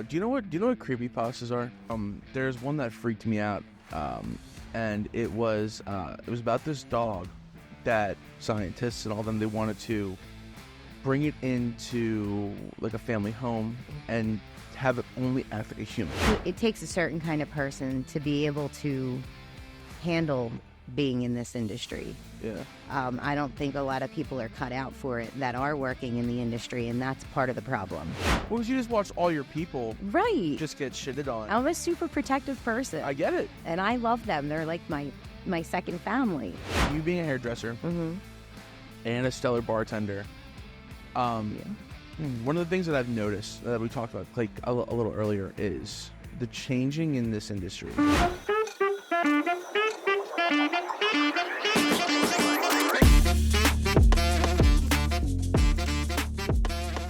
Do you know what creepypastas are? There's one that freaked me out. And it was about this dog that scientists and all them, they wanted to bring it into like a family home and have it only act like a human. It takes a certain kind of person to be able to handle being in this industry. Yeah. I don't think a lot of people are cut out for it that are working in the industry, and that's part of the problem. Well, 'cause you just watch all your people Right. just get shitted on. I'm a super protective person. I get it. And I love them. They're like my second family. You being a hairdresser Mm-hmm. and a stellar bartender. One of the things that I've noticed that we talked about like a little earlier is the changing in this industry.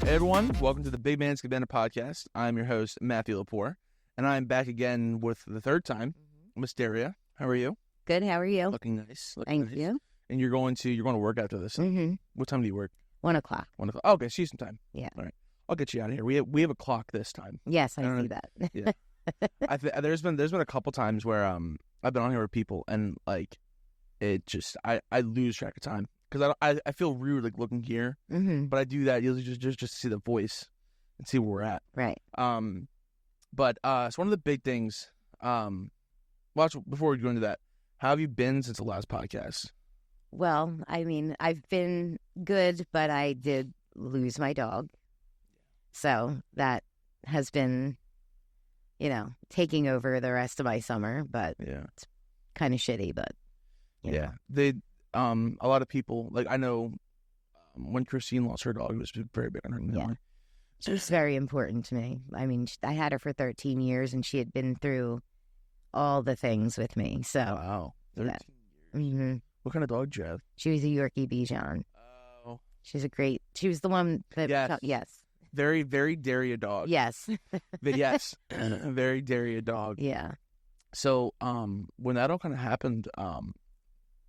Hey everyone, welcome to the Big Man's Cabana podcast. I'm your host, Matthew Lepore, and I'm back again with the third time, Miss Daria. How are you? Good. How are you? Looking nice. Thank you. And you're going to work after this. Mm-hmm. What time do you work? 1 o'clock. 1 o'clock. Oh, okay, see you sometime. Yeah. All right. I'll get you out of here. We have a clock this time. Yes, I don't see know. that. Yeah. There's been a couple times where I've been on here with people and like it just I lose track of time because I feel rude like looking here, Mm-hmm. but I do that usually just to see the voice and see where we're at. Right. But so one of the big things before we go into that, how have you been since the last podcast? Well, I mean, I've been good, but I did lose my dog. So that has been, taking over the rest of my summer, but Yeah. it's kind of shitty, but Yeah. They a lot of people like I know when Christine lost her dog, it was very big on her family. Yeah. She was very important to me. I mean, I had her for 13 years and she had been through all the things with me. So Wow. 13 Yeah. years. mhm. What kind of dog do you have? She was a Yorkie Bichon. Oh. She was the one that, Yes. yes, Very, very Daria dog. yes, But yes. Very Daria dog. yeah. So, when that all kind of happened,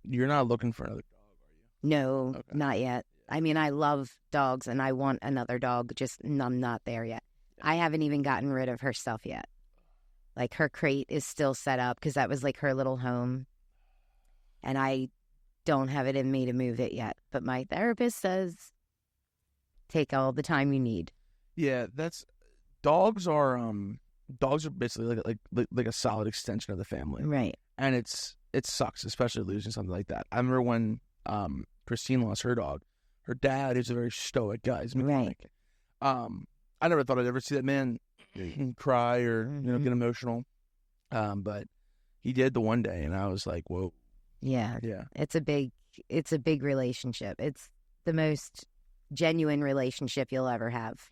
you're not looking for another dog, are you? No, Okay. not yet. I mean, I love dogs and I want another dog, just I'm not there yet. I haven't even gotten rid of her stuff yet. Like her crate is still set up because that was like her little home. And I don't have it in me to move it yet. But my therapist says, take all the time you need. Yeah, dogs are basically like a solid extension of the family. Right. And it sucks, especially losing something like that. I remember when Christine lost her dog. Her dad is a very stoic guy. He's a mechanic. I never thought I'd ever see that man cry or get emotional. But he did the one day, and I was like, whoa. Yeah. Yeah. It's a big relationship. It's the most genuine relationship you'll ever have.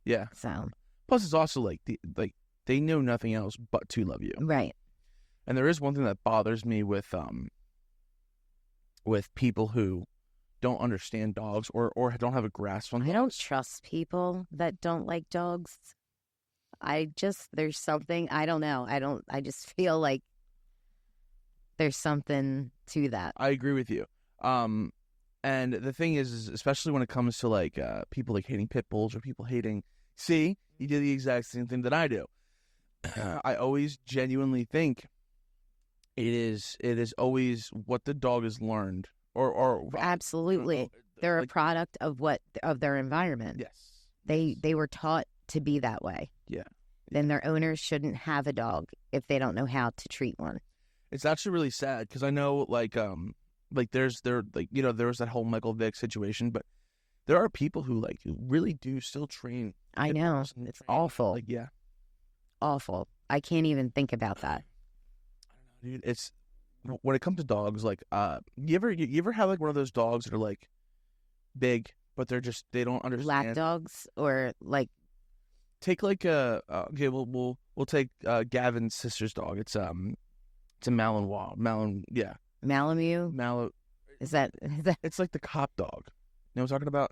Yeah. So, Plus, it's also like they know nothing else but to love you. right. And there is one thing that bothers me with people who don't understand dogs or don't have a grasp on I dogs. don't trust people that don't like dogs. There's something, I don't know. I just feel like there's something to that. I agree with you. And the thing is especially when it comes to like people like hating pit bulls or people hating, see, you do the exact same thing that I do. I always genuinely think it is always what the dog has learned or Absolutely. They're a like, product of their environment. yes. They were taught to be that way. Yeah. Then their owners shouldn't have a dog if they don't know how to treat one. It's actually really sad because I know there was that whole Michael Vick situation, but there are people who really do still train. I pit know. bulls and It's train, awful. Yeah. Awful. I can't even think about that. I don't know, dude. It's when it comes to dogs, you ever have like one of those dogs that are like big, but they don't understand. Lap dogs or like Take like okay, we'll take Gavin's sister's dog. It's a Malinois. Yeah. Malamute? Is that It's like the cop dog. You know what I'm talking about?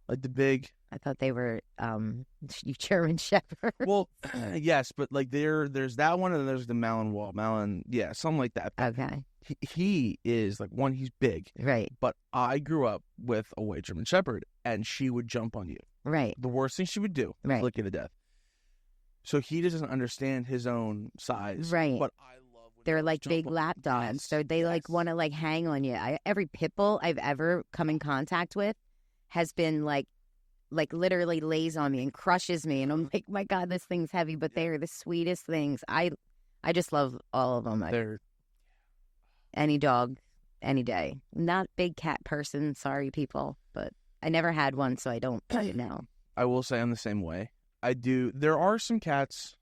Like the big. I thought they were German Shepherd. Well, yes, but like there's that one and then there's the Malinois. Yeah, something like that. But Okay. he is like he's big. Right. But I grew up with a white German Shepherd and she would jump on you. Right. The worst thing she would do is Right. lick you to death. So he doesn't understand his own size. Right. But I love when They're dogs like jump big on- lap dogs, Yes, so they like yes. want to like hang on you. Every pit bull I've ever come in contact with has been like literally lays on me and crushes me, and I'm like, my God, this thing's heavy, but they are the sweetest things. I just love all of them. They're Any dog, any day. Not big cat person, sorry people, but I never had one, so I don't know. I will say I'm the same way. I do. There are some cats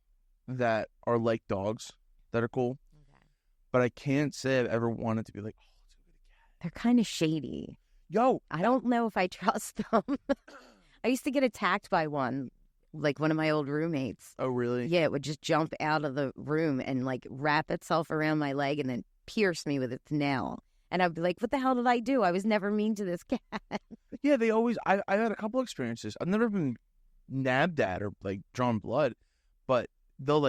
that are like dogs that are cool, but I can't say I've ever wanted to be like, oh, let's go get a cat. They're kind of shady. Yo, I don't know if I trust them. I used to get attacked by one, like one of my old roommates. oh really? Yeah, it would just jump out of the room and like wrap itself around my leg and then pierce me with its nail. And I'd be like, what the hell did I do? I was never mean to this cat. Yeah, they always. I've had a couple experiences. I've never been nabbed at or like drawn blood, but they'll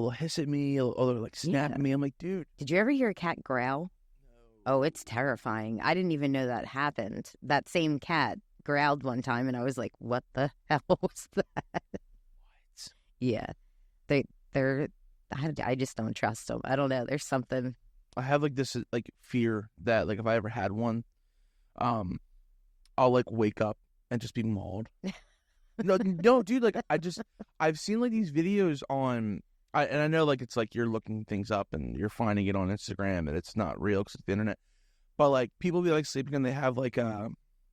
hiss at me or they'll like snap Yeah. at me. I'm like, dude. Did you ever hear a cat growl? Oh, it's terrifying. I didn't even know that happened. That same cat growled one time, and I was like, what the hell was that? What? Yeah. They're, I just don't trust them. I don't know. There's something. I have like this like fear that like if I ever had one, I'll like wake up and just be mauled. No, dude. Like I've seen like these videos on. And I know like it's like you're looking things up and you're finding it on Instagram and it's not real because it's the internet. But like people be like sleeping and they have like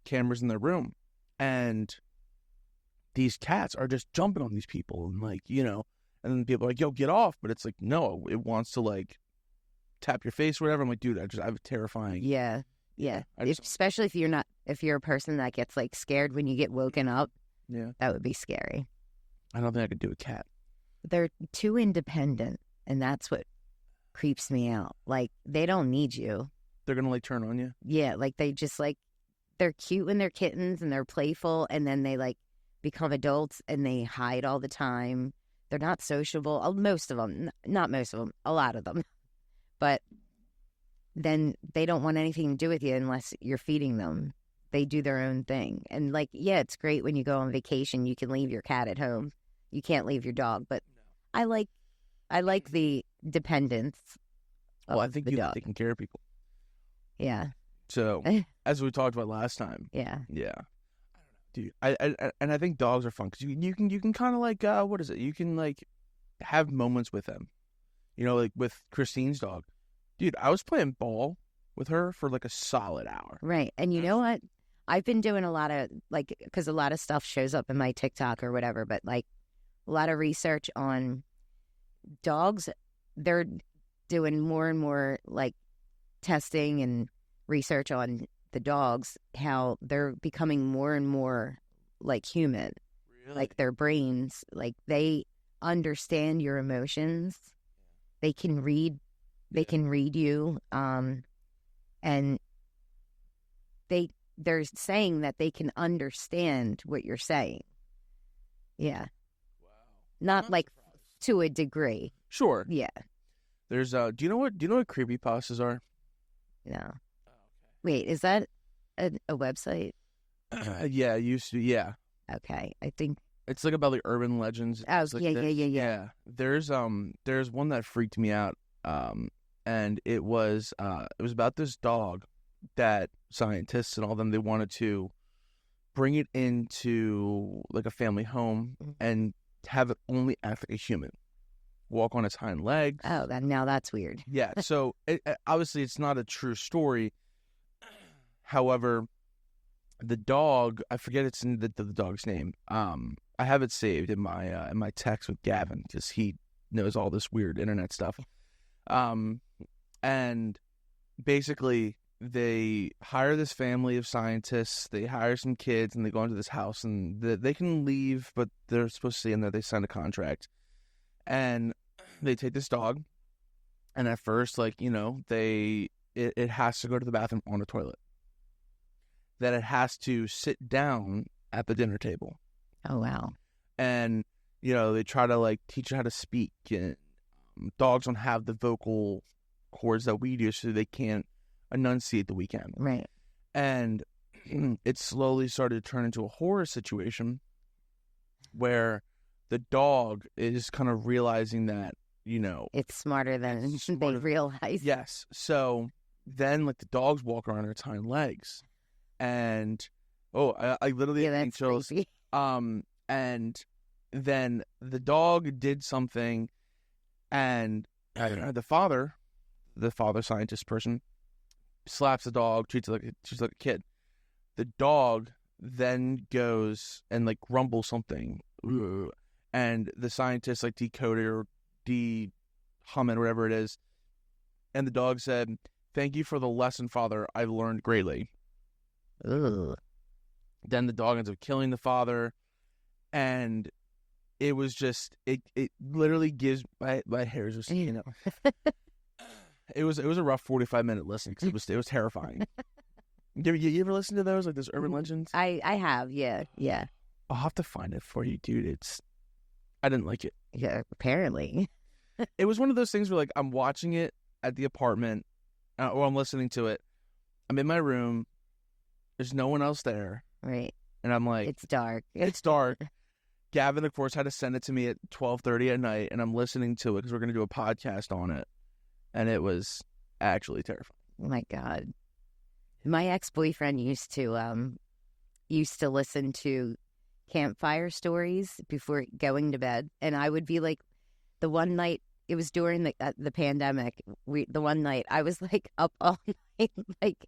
cameras in their room, and these cats are just jumping on these people and like and then people are like, yo, get off. But it's like, no, it wants to like tap your face or whatever. I'm like, dude, I have terrifying. Yeah. Yeah. I just- Especially if you're a person that gets like scared when you get woken up, Yeah. that would be scary. I don't think I could do a cat. They're too independent, and that's what creeps me out. Like, they don't need you. They're going to like turn on you. Yeah, like they just like, they're cute when they're kittens and they're playful, and then they like become adults and they hide all the time. They're not sociable. Most of them, not most of them, a lot of them. But then they don't want anything to do with you unless you're feeding them. They do their own thing. And like, yeah, it's great when you go on vacation, you can leave your cat at home. You can't leave your dog, but I like the dependence of Well, I think the you dog. like taking care of people. Yeah. So, as we talked about last time, Yeah. yeah. Dude, I think dogs are fun because you can kind of like what is it? You can like have moments with them, like with Christine's dog. Dude, I was playing ball with her for like a solid hour. Right. And you know what? I've been doing a lot of like, because a lot of stuff shows up in my TikTok or whatever, but like a lot of research on dogs. They're doing more and more like testing and research on the dogs, how they're becoming more and more like human. Really? Like their brains, like they understand your emotions. They can read you. And they're saying that they can understand what you're saying. Yeah. Wow. Not I'm like surprised. to a degree. Sure. Yeah. There's do you know what creepypastas are? No. Wait, is that a website? Yeah, it used to. Yeah, Okay. I think. it's like about like urban legends. Oh, It's like yeah, this. yeah. There's one that freaked me out. And it was about this dog that scientists and all them, they wanted to bring it into like a family home and have it only act like a human, walk on its hind legs. Oh, now that's weird. Yeah, so obviously it's not a true story. However, the dog, I forget it's in the dog's name. I have it saved in my text with Gavin because he knows all this weird internet stuff. And basically they hire this family of scientists, they hire some kids, and they go into this house, and they can leave, but they're supposed to stay in there. They sign a contract, and they take this dog, and at first, like, it has to go to the bathroom on the toilet. That it has to sit down at the dinner table. Oh, wow. And, they try to, like, teach it how to speak. And dogs don't have the vocal cords that we do, so they can't enunciate the weekend. Right. And it slowly started to turn into a horror situation where the dog is kind of realizing that, It's smarter than It's smarter. they realize. yes. So then, like, the dog's walking on its hind legs, and I literally Yeah, had that's chills. creepy. And then the dog did something, and the father scientist person, slaps the dog, treats it like a kid. The dog then goes and like grumbles something, and the scientist like decoded or hum it, whatever it is, and the dog said, "Thank you for the lesson, Father. I've learned greatly." Ugh. Then the dog ends up killing the father, and it was just it literally gives my hairs just It was a rough 45-minute listen because it was terrifying. You ever listen to those, like those urban legends? I have, yeah. I'll have to find it for you, dude. I didn't like it. Yeah, apparently. It was one of those things where, like, I'm watching it at the apartment, or I'm listening to it. I'm in my room. There's no one else there, Right. and I'm like, It's dark. it's dark. Gavin, of course, had to send it to me at 12:30 at night, and I'm listening to it because we're going to do a podcast on it, and it was actually terrifying. Oh my God. My ex-boyfriend used to listen to campfire stories before going to bed, and I would be like, the one night, it was during the pandemic, the one night I was like up all night, like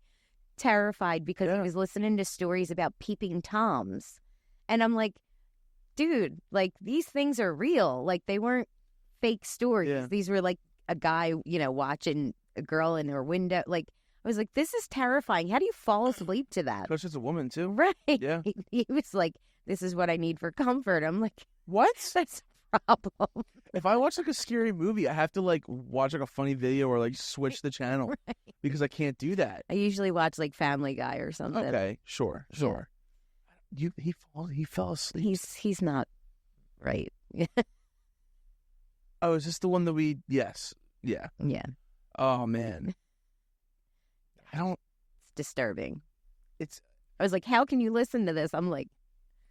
terrified because I was listening to stories about peeping toms, and I'm like, dude, like, these things are real, like, they weren't fake stories. Yeah. These were like a guy, watching a girl in her window. Like, I was like, this is terrifying. How do you fall asleep to that? Because it's a woman, too. Right. Yeah. He was like, this is what I need for comfort. I'm like, What? that's a problem. If I watch, like, a scary movie, I have to, like, watch, like, a funny video or, like, switch the channel Right. because I can't do that. I usually watch like Family Guy or something. Okay, sure. He fell asleep. He's not right. Oh, is this the one that yes. Yeah. Yeah. Oh, man. It's disturbing. It's I was like, how can you listen to this? I'm like,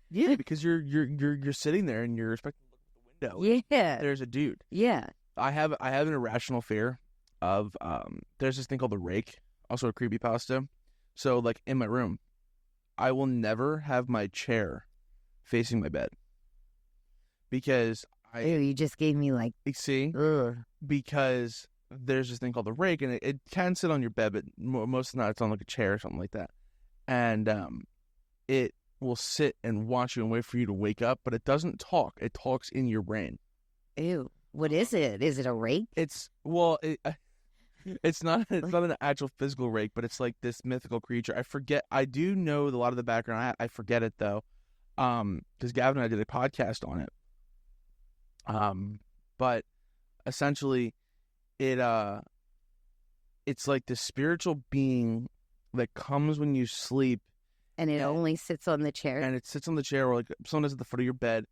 yeah, because you're sitting there and you're expecting to look at the window. yeah. There's a dude. Yeah. I have an irrational fear of there's this thing called the rake, also a creepypasta. So, like, in my room, I will never have my chair facing my bed because Ew, you just gave me like, see, ugh. because there's this thing called the rake, and it can sit on your bed, but most of the night it's on like a chair or something like that, and it will sit and watch you and wait for you to wake up, but it doesn't talk. It talks in your brain. Ew. What is it? Is it a rake? It's not an actual physical rake, but it's like this mythical creature. I forget. I do know a lot of the background. I forget it though, because Gavin and I did a podcast on it. But essentially, it's like the spiritual being that comes when you sleep, And it only sits on the chair? and it sits on the chair or like sometimes at the foot of your bed,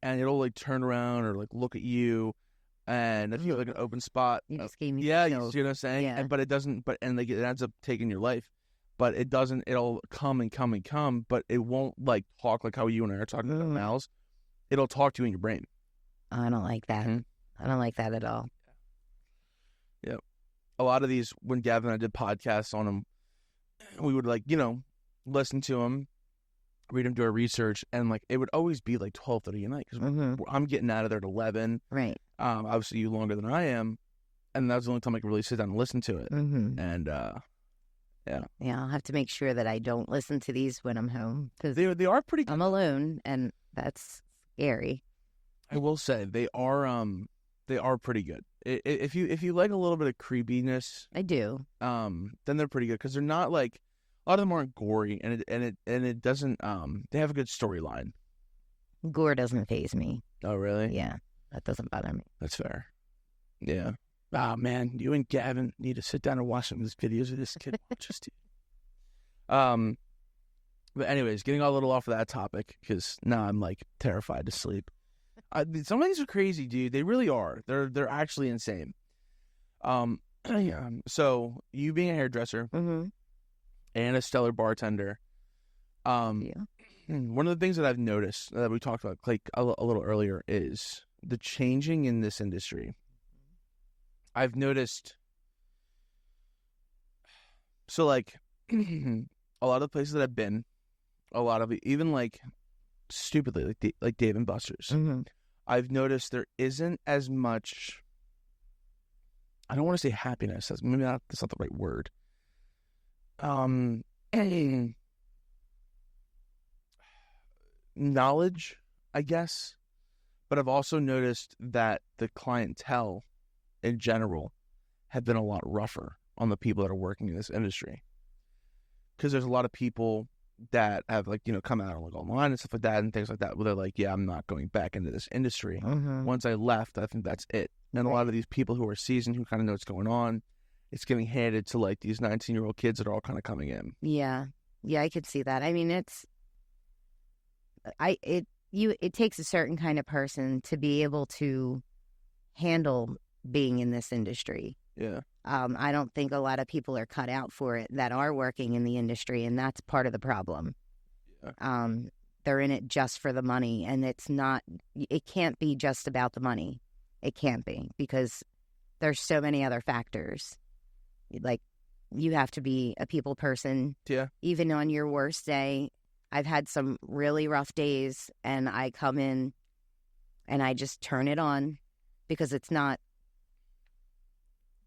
and it'll like turn around or like look at you, and if you have like an open spot, You just gave me yeah, you chills. see what I'm saying? Yeah. But it doesn't. But like it ends up taking your life. But it doesn't. It'll come and come and come. But it won't like talk like how you and I are talking about mouths. It'll talk to you in your brain. I don't like that. Mhm. I don't like that at all. Yeah. A lot of these, when Gavin and I did podcasts on them, we would like listen to them, read them, do our research, and like it would always be like 12:30 at night because I'm getting out of there at 11. Right. Obviously you longer than I am, and that was the only time I could really sit down and listen to it. Mm-hmm. And Yeah, I'll have to make sure that I don't listen to these when I'm home because they are pretty good. I'm alone, and that's scary. I will say they are pretty good. If you like a little bit of creepiness, I do. then they're pretty good because they're not like, a lot of them aren't gory, and it doesn't they have a good storyline. Gore doesn't faze me. Oh really? Yeah, that doesn't bother me. That's fair. Yeah. Ah man, you and Gavin need to sit down and watch some of these videos of this kid watches. But anyways, getting a little off of that topic because now I'm like terrified to sleep. Some of these are crazy, dude. They really are. They're actually insane. So you being a hairdresser Mm-hmm. and a stellar bartender, Yeah. one of the things that I've noticed that we talked about like a little earlier is the changing in this industry. I've noticed. So like a lot of the places that I've been, a lot of even like stupidly like Dave and Buster's. Mm-hmm. I've noticed there isn't as much. I don't want to say happiness. That's not the right word. Knowledge, I guess. But I've also noticed that the clientele in general have been a lot rougher on the people that are working in this industry. Because there's a lot of people that have like, come out on like online and stuff like that and things like that where they're like, yeah, I'm not going back into this industry. Mm-hmm. Once I left, I think that's it. And a lot of these people who are seasoned, who kind of know what's going on, it's getting handed to like these 19-year-old kids that are all kind of coming in. Yeah. Yeah, I could see that. I mean, it takes a certain kind of person to be able to handle being in this industry. Yeah. I don't think a lot of people are cut out for it that are working in the industry, and that's part of the problem. Yeah. They're in it just for the money, and it can't be just about the money. It can't be, because there's so many other factors. Like, you have to be a people person. Yeah. Even on your worst day. I've had some really rough days, and I come in and I just turn it on, because it's not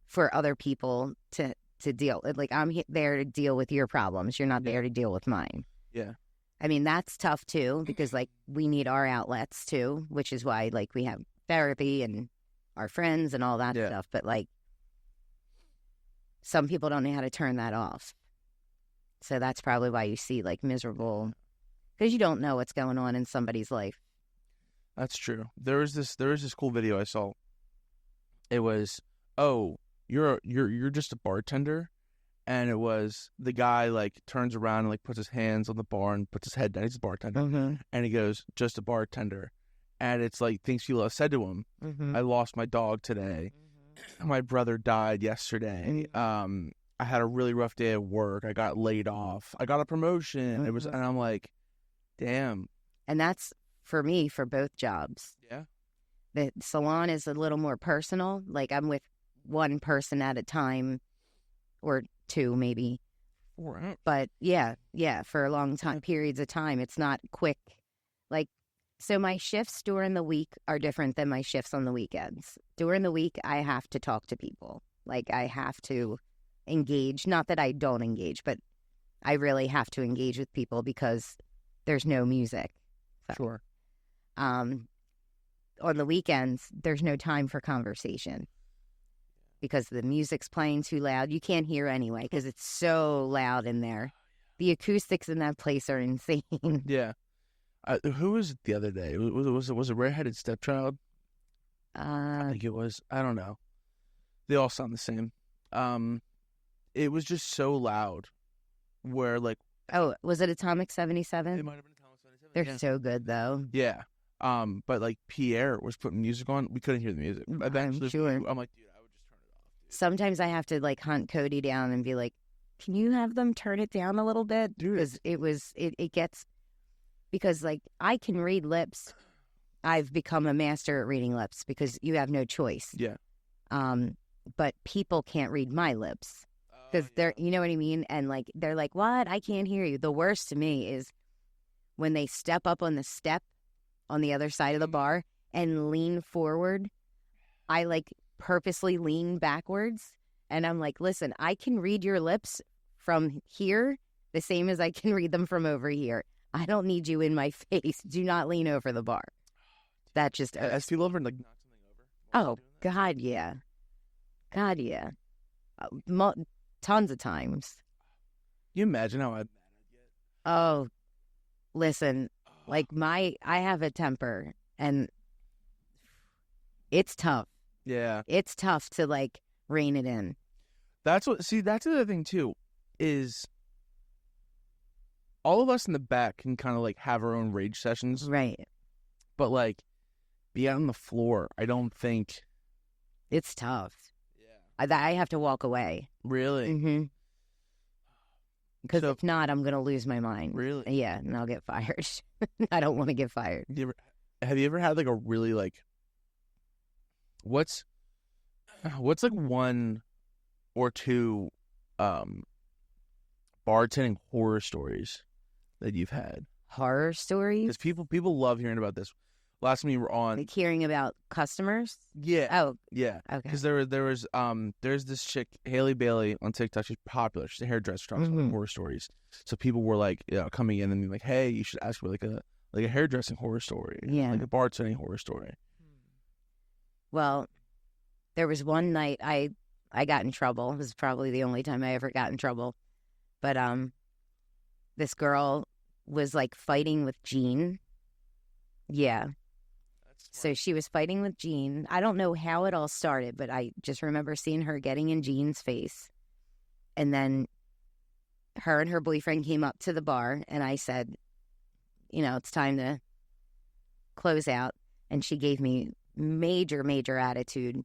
for other people to deal. Like, I'm there to deal with your problems. You're not there to deal with mine. Yeah. I mean, that's tough too, because like we need our outlets too, which is why like we have therapy and our friends and all that stuff. But like, some people don't know how to turn that off. So that's probably why you see like miserable, because you don't know what's going on in somebody's life. That's true. There was this cool video I saw. It was, oh, you're just a bartender, and it was the guy like turns around and like puts his hands on the bar and puts his head down. He's a bartender, and he goes, just a bartender, and it's like things people have said to him. I lost my dog today. My brother died yesterday. I had a really rough day at work. I got laid off. I got a promotion. And I'm like, damn. And that's for me for both jobs. Yeah. The salon is a little more personal. Like, I'm with one person at a time, or two maybe. Right. But yeah, for a long time, periods of time. It's not quick. Like, so my shifts during the week are different than my shifts on the weekends. During the week, I have to talk to people. Like, I have to engage. Not that I don't engage, but I really have to engage with people because there's no music. So, Sure. On the weekends, there's no time for conversation because the music's playing too loud. You can't hear anyway because it's so loud in there. The acoustics in that place are insane. Yeah. Who was it the other day? Was it Redheaded Stepchild? I think it was. I don't know. They all sound the same. It was just so loud. Where like, oh, was it Atomic 77? It might have been Atomic 77. They're so good though. Yeah. But like Pierre was putting music on. We couldn't hear the music. Eventually, I'm sure. I'm like, dude, I would just turn it off. Dude. Sometimes I have to like hunt Cody down and be like, can you have them turn it down a little bit? Because it gets, because like I can read lips. I've become a master at reading lips because you have no choice. Yeah. But people can't read my lips because they're, you know what I mean? And like, they're like, what? I can't hear you. The worst to me is when they step up on the step on the other side of the bar and lean forward. I like purposely lean backwards and I'm like, listen, I can read your lips from here the same as I can read them from over here. I don't need you in my face. Do not lean over the bar. That just Has people ever like knocked something over? Oh God, yeah. God, yeah. Tons of times. Can you imagine how mad I'd get? Oh, listen, like I have a temper and it's tough. Yeah. It's tough to like rein it in. That's the other thing too, is all of us in the back can kind of like have our own rage sessions. Right. But like be out on the floor, I don't think. It's tough. Yeah. I have to walk away. Really? Mm-hmm. Because So- if not, I'm gonna lose my mind. Really? Yeah, and I'll get fired. I don't want to get fired. Have you ever had like a really like what's like one or two bartending horror stories that you've had? Horror stories? Because people love hearing about this. Last time you were on, Like hearing about customers? yeah, Oh, yeah. okay. Because there's this chick Haley Bailey on TikTok. She's popular. She's a hairdresser. Talks about horror stories. So people were like, coming in and being like, hey, you should ask for like a hairdressing horror story, Yeah. like a bartending horror story. Well, there was one night I got in trouble. It was probably the only time I ever got in trouble. But this girl was like fighting with Jean. Yeah. So she was fighting with Jean. I don't know how it all started, but I just remember seeing her getting in Jean's face. And then her and her boyfriend came up to the bar, and I said, it's time to close out. And she gave me major, major attitude.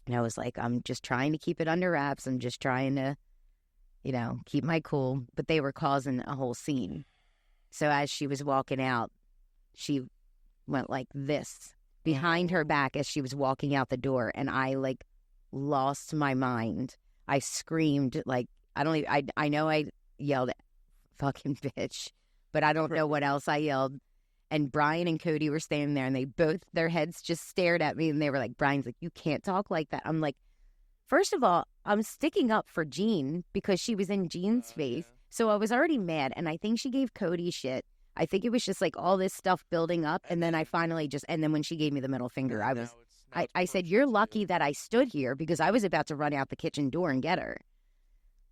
And I was like, I'm just trying to keep it under wraps. I'm just trying to, keep my cool. But they were causing a whole scene. So as she was walking out, she went like this behind her back as she was walking out the door, and I like lost my mind. I screamed like I know I yelled fucking bitch, but I don't know what else I yelled. And Brian and Cody were standing there, and they both, their heads just stared at me, and they were like, Brian's like, you can't talk like that. I'm like, first of all, I'm sticking up for Jean because she was in Jean's face. Yeah. So I was already mad, and I think she gave Cody shit. I think it was just like all this stuff building up, and then I finally and then when she gave me the middle finger, I said, you're lucky that I stood here because I was about to run out the kitchen door and get her.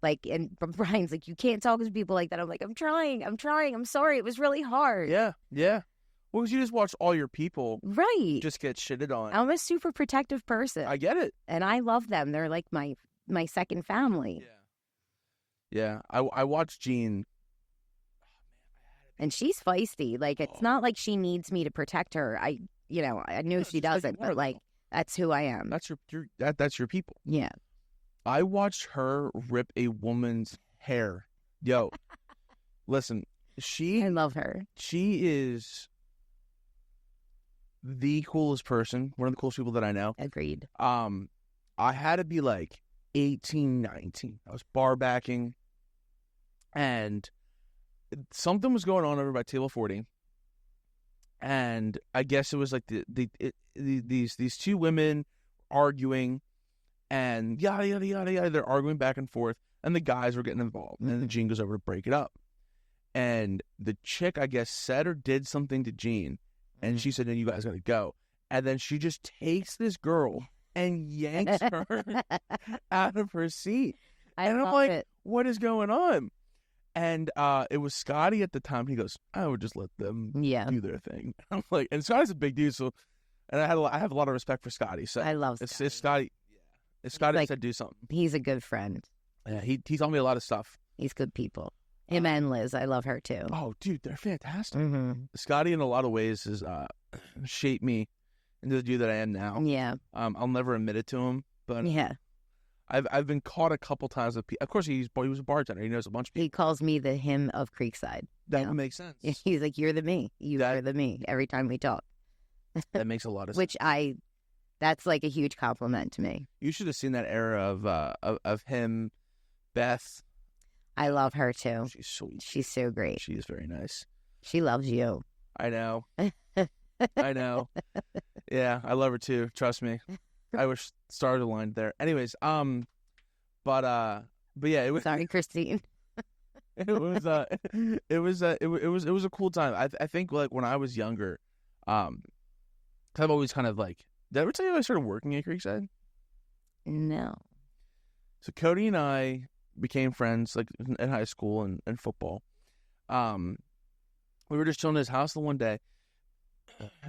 Like, and Brian's like, you can't talk to people like that. I'm like, I'm trying. I'm sorry. It was really hard. Yeah. Well, because you just watched all your people Right. just get shitted on. I'm a super protective person. I get it. And I love them. They're like my second family. Yeah. I watched Jean. And she's feisty. Like, it's not like she needs me to protect her. I know she doesn't, but like, that's who I am. That's your people. Yeah. I watched her rip a woman's hair. Yo, listen, I love her. she is the coolest person, one of the coolest people that I know. Agreed. I had to be like 18, 19. I was bar backing, and something was going on over by table 40. And I guess it was like these two women arguing, and yada yada yada yada. They're arguing back and forth, and the guys were getting involved. And then Jean goes over to break it up, and the chick, I guess, said or did something to Jean, and she said, "No, you guys got to go." And then she just takes this girl and yanks her out of her seat. And I'm like, what is going on? And it was Scotty at the time. He goes, I would just let them do their thing. I'm like, and Scotty's a big dude, so, and I have a lot of respect for Scotty. So I love Scotty. It's Scotty. If Scotty like, said do something, he's a good friend. Yeah, he told me a lot of stuff. He's good people. Him and Liz, I love her too. Oh, dude, they're fantastic. Mm-hmm. Scotty, in a lot of ways, has shaped me into the dude that I am now. Yeah. I'll never admit it to him, but yeah. I've been caught a couple times with people. Of course, he was a bartender. He knows a bunch of people. He calls me the him of Creekside. That would make sense. He's like, you're the me. You are the me every time we talk. That makes a lot of sense. Which that's like a huge compliment to me. You should have seen that era of him, Beth. I love her too. She's sweet. She's so great. She is very nice. She loves you. I know. I know. Yeah, I love her too. Trust me. I wish stars aligned there. Anyways, but yeah, it was. Sorry, Christine. It was a cool time. I think like when I was younger, cause I've always kind of like. Did I ever tell you I started working at Creekside? No. So Cody and I became friends like in high school and football. We were just chilling at his house the one day,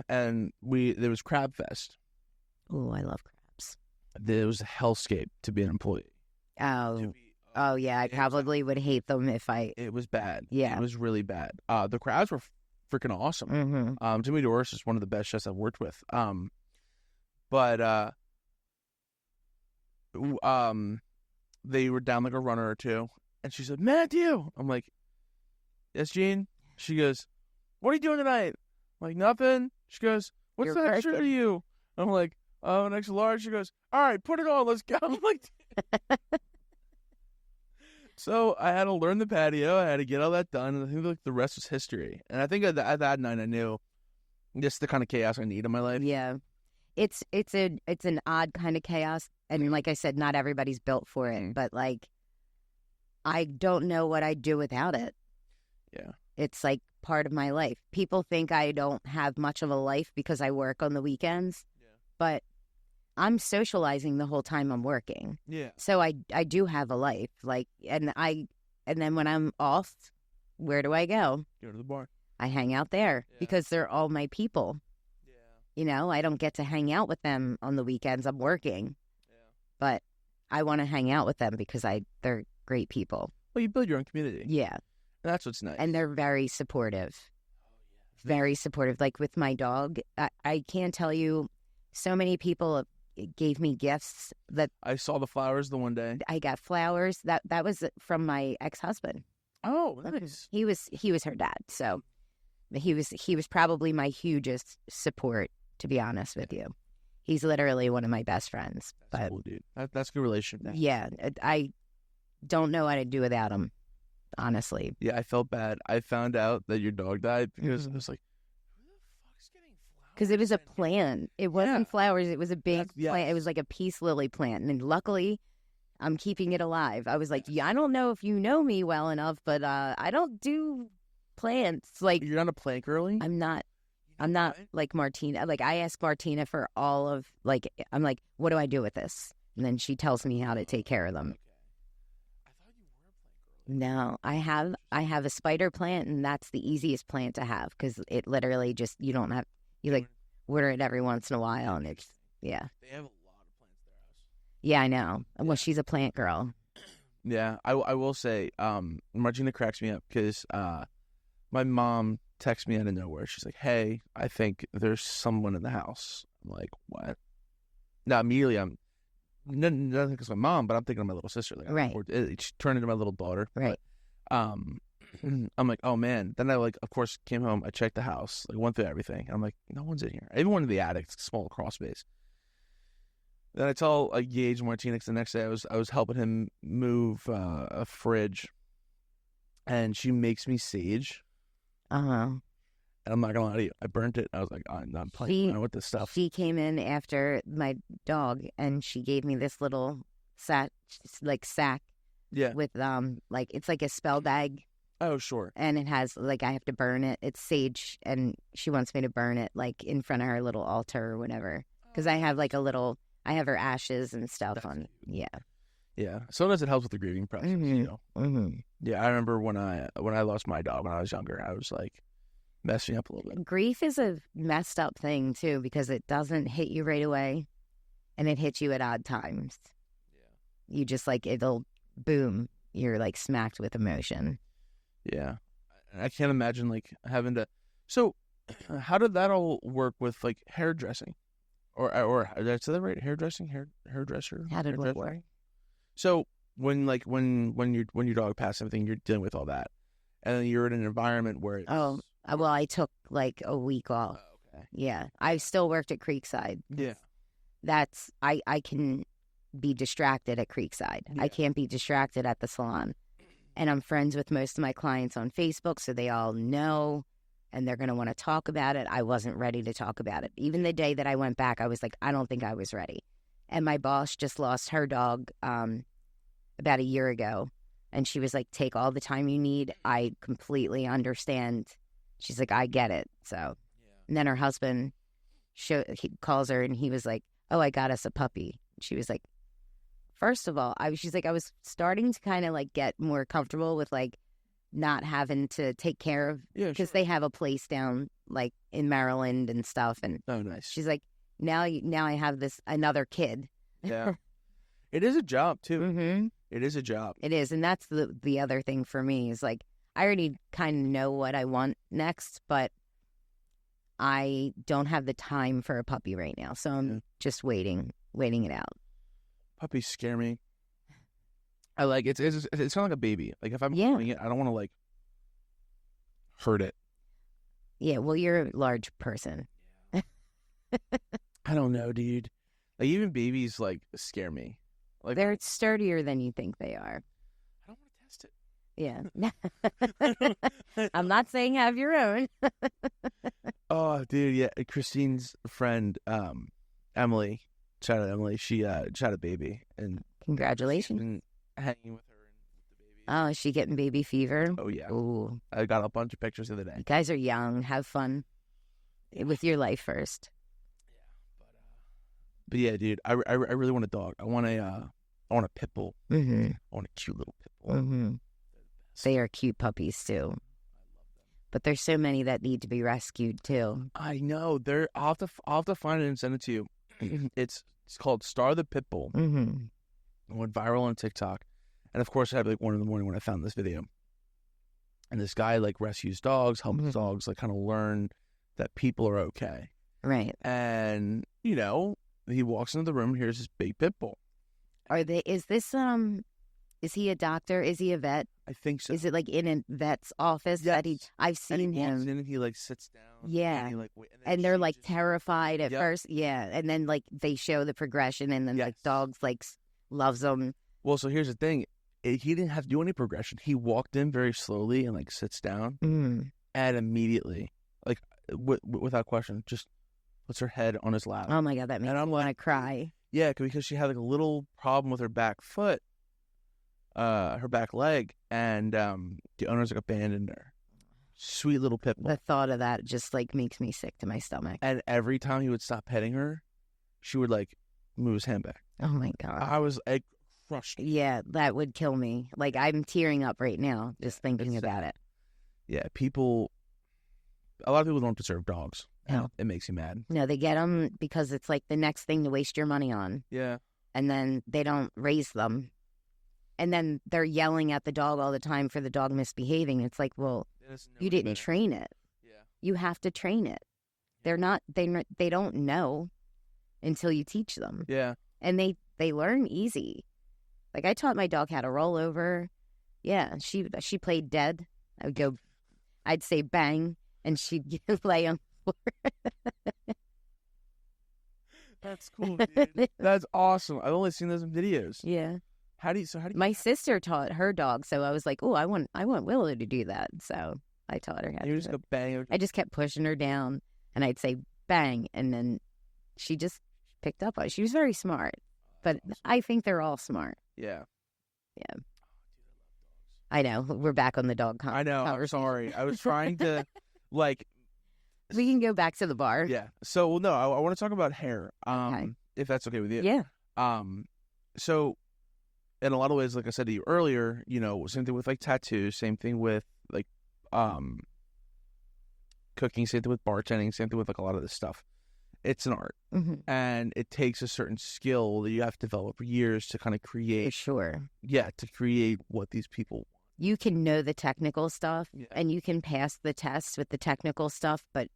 and there was Crab Fest. Oh, I love crabs. There was a hellscape to be an employee. Oh yeah, I probably would hate them if I. It was bad. Yeah, it was really bad. The crabs were freaking awesome. Mm-hmm. Jimmy Doris is one of the best chefs I've worked with. But they were down like a runner or two, And she said, Matthew. I'm like, yes, Jean. She goes, what are you doing tonight? I'm like, nothing. She goes, what's You're that shirt working. to you? I'm like, oh, an extra large. She goes, all right, put it on. Let's go. I'm like, so I had to learn the patio. I had to get all that done. And I think like the rest was history. And I think at that night I knew this is the kind of chaos I need in my life. Yeah. It's an odd kind of chaos. And like I said, not everybody's built for it. But like, I don't know what I'd do without it. Yeah. It's like part of my life. People think I don't have much of a life because I work on the weekends. Yeah. But I'm socializing the whole time I'm working. Yeah. So I do have a life. Like, and then when I'm off, where do I go? Go to the bar. I hang out there because they're all my people. Yeah. You know, I don't get to hang out with them on the weekends. I'm working. Yeah. But I want to hang out with them because they're great people. Well, you build your own community. Yeah. That's what's nice. And they're very supportive. Very supportive. Like with my dog, I can't tell you, so many people gave me gifts that I saw the flowers the one day. I got flowers. That was from my ex-husband. Oh, nice. He was her dad. So he was probably my hugest support, to be honest with you. He's literally one of my best friends. That's cool, dude. That's a good relationship. Yeah. I don't know what I'd do without him, honestly. Yeah, I felt bad. I found out that your dog died because I was like, who the fuck's getting flowers? Because it was a plant. It wasn't flowers. It was a big plant. It was like a peace lily plant. And luckily, I'm keeping it alive. I was like, yeah, I don't know if you know me well enough, but I don't do plants. Like, you're not a plant girly? I'm not like Martina. Like, I ask Martina for all of, like, I'm like, what do I do with this? And then she tells me how to take care of them. No, I have a spider plant, and that's the easiest plant to have because it literally just, you like water it every once in a while, and it's, yeah. They have a lot of plants at their house. Yeah, I know. Well, she's a plant girl. Yeah, I will say, Martina cracks me up because my mom texts me out of nowhere. She's like, hey, I think there's someone in the house. I'm like, what? Now, immediately, nothing because my mom, but I'm thinking of my little sister. Like, right. She turned into my little daughter. Right. But, I'm like, oh man. Then I of course, came home. I checked the house, went through everything. I'm like, no one's in here. I even went to the attic, small crawl space. Then I tell Gage and Martina the next day I was helping him move a fridge, and she makes me sage. And I'm not gonna lie to you, I burnt it. I was like, I'm not playing around with this stuff. She came in after my dog, and she gave me this little sack. Yeah. With it's like a spell bag. Oh, sure. And it has I have to burn it. It's sage, and she wants me to burn it in front of her little altar or whatever. Because I have I have her ashes and stuff. That's on. Cute. Yeah. Yeah. Sometimes it helps with the grieving process. Mm-hmm. You know. Mm-hmm. Yeah, I remember when I lost my dog when I was younger. I was messing up a little bit. Grief is a messed up thing too because it doesn't hit you right away, and it hits you at odd times. Yeah. You just it'll boom. You're smacked with emotion. Yeah, I can't imagine having to. So, how did that all work with hairdressing, or did I say that right? Hairdressing, hairdresser. How did it work? So when your dog passed, everything you're dealing with all that, and then you're in an environment where it's... well, I took a week off. Oh, okay. Yeah, I still worked at Creekside. Yeah, that's I can be distracted at Creekside. Yeah. I can't be distracted at the salon. And I'm friends with most of my clients on Facebook, so they all know, and they're going to want to talk about it. I wasn't ready to talk about it. Even the day that I went back, I was like, I don't think I was ready. And my boss just lost her dog about a year ago, and she was like, take all the time you need. I completely understand. She's like, I get it. So, yeah. And then her husband he calls her, and he was like, oh, I got us a puppy. She was like, first of all, she's like, I was starting to kind of get more comfortable with not having to take care of, because they have a place down in Maryland and stuff. And oh, nice. She's like, now I have another kid. Yeah, it is a job too. Mm-hmm. It is a job. It is, and that's the other thing for me is I already kind of know what I want next, but I don't have the time for a puppy right now, so I'm just waiting it out. Puppies scare me. I like it's kind of like a baby. Like if I'm Yeah. holding it, I don't want to like hurt it. Yeah, well, you're a large person. I don't know, dude. Like even babies like scare me. Like They're sturdier than you think they are. I don't want Yeah. to test it. I'm not saying have your own. Oh, dude, yeah. Christine's friend, Emily, shout out Emily. She had a baby, and Congratulations. been hanging with her and with the baby. Oh, is she getting baby fever? Oh yeah. Ooh, I got a bunch of pictures the other you day. guys are young. Have fun with your life first. But yeah, dude, I really want a dog. I want a pit bull. Mm-hmm. I want a cute little pit bull. Mm-hmm. They are cute puppies too. But there's so many that need to be rescued too. I know. I'll have to find it and send it to you. It's called Star the Pit Bull. Mm-hmm. It went viral on TikTok, and of course, I had like 1 a.m. when I found this video. And this guy like rescues dogs, helps dogs like kind of learn that people are okay. Right. And you know, he walks into the room. Here's this big pit bull. Is he a doctor? Is he a vet? I think so. Is it like in a vet's office that I've seen and he walks him. in and he like sits down. Yeah. And, he, like, then And they're she like just- terrified at Yep. first. Yeah. And then like they show the progression and then like Yes. dogs like loves them. Well, so here's the thing. He didn't have to do any progression. He walked in very slowly and like sits down, Mm. and immediately, like without question, just puts her head on his lap. Oh my God, that makes And I'm me want to like, cry. Yeah, because she had like a little problem with her back foot, her back leg, and the owners like abandoned her. Sweet little pit bull. The thought of that just like makes me sick to my stomach. And every time he would stop petting her, she would like move his hand back. Oh my God. I was like crushed. Yeah, that would kill me. Like I'm tearing up right now just thinking it's about it. Yeah, a lot of people don't deserve dogs. No. It makes you mad. No, they get them because it's like the next thing to waste your money on. Yeah. And then they don't raise them. And then they're yelling at the dog all the time for the dog misbehaving. It's like, well, you didn't train it. Yeah. You have to train it. They're not, they don't know until you teach them. Yeah. And they learn easy. Like I taught my dog how to roll over. Yeah, she played dead. I'd say bang, and she'd lay on the floor. That's cool, dude. That's awesome. I've only seen those in videos. Yeah. How do you? My sister taught her dog, so I was like, oh, I want Willow to do that. So I taught her how to You do just it. go bang. I just kept pushing her down, and I'd say bang, and then she just picked up on it. She was very smart, but I think they're all smart. Yeah. Yeah. I know. We're back on the dog I know. I'm conversation. sorry. I was trying to, like. We can go back to the bar. Yeah. So, well, no, I want to talk about hair. Okay. If that's okay with you. Yeah. So, in a lot of ways, like I said to you earlier, you know, same thing with like tattoos, same thing with like, cooking, same thing with bartending, same thing with like a lot of this stuff. It's an art, and it takes a certain skill that you have to develop for years to kind of For create. sure. Yeah, to create what these people. You can know the technical stuff, Yeah. and you can pass the test with the technical stuff, but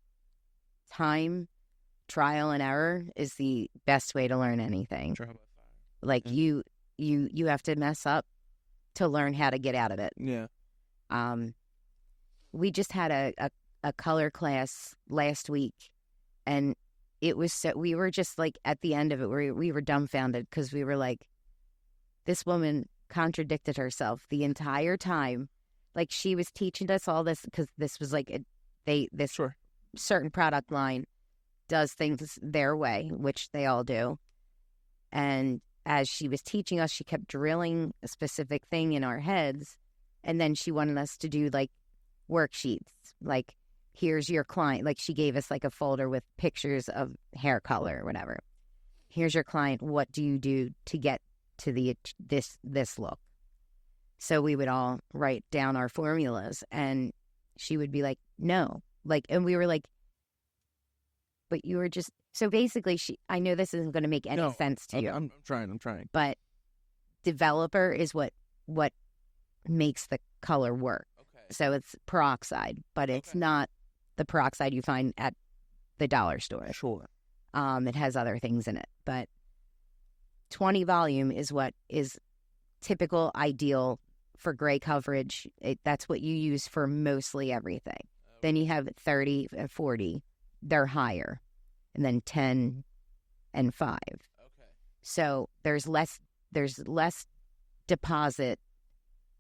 time, trial, and error is the best way to learn anything. Like you have to mess up to learn how to get out of it. Yeah. We just had a color class last week, and it was so, we were just like at the end of it, we were dumbfounded because we were like, this woman contradicted herself the entire time. Like she was teaching us all this because this was like this Sure. certain product line does things their way, which they all do. And as she was teaching us, she kept drilling a specific thing in our heads. And then she wanted us to do like worksheets, like here's your client. Like she gave us like a folder with pictures of hair color or whatever. Here's your client. What do you do to get to this look? So we would all write down our formulas, and she would be like, no, like, and we were like, but you were just, so basically I know this isn't going to make any sense to you. I'm trying. But developer is what makes the color work. Okay. So it's peroxide, but it's not the peroxide you find at the dollar store. Sure. It has other things in it, but 20 volume is what is typical ideal for gray coverage. That's what you use for mostly everything. Then you have 30 and 40. They're higher. And then 10 and 5. Okay. So there's less deposit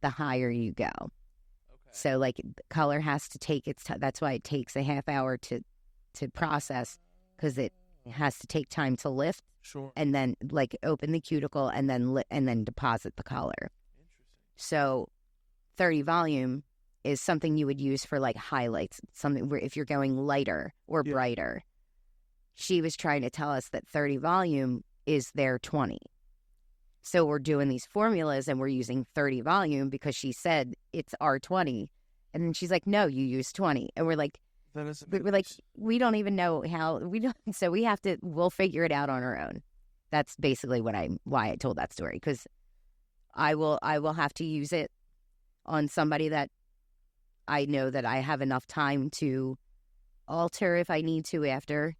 the higher you go. Okay. So like color has to take its time. That's why it takes a half hour to process, because it has to take time to lift. Sure. And then like open the cuticle and then deposit the color. Interesting. So 30 volume is something you would use for like highlights, something where if you're going lighter or brighter. She was trying to tell us that 30 volume is their 20. So we're doing these formulas and we're using 30 volume because she said it's our 20. And then she's like, no, you use 20. And we're like, we don't even know how we don't. So we'll figure it out on our own. That's basically why I told that story, because I will have to use it on somebody that I know that I have enough time to alter if I need to after,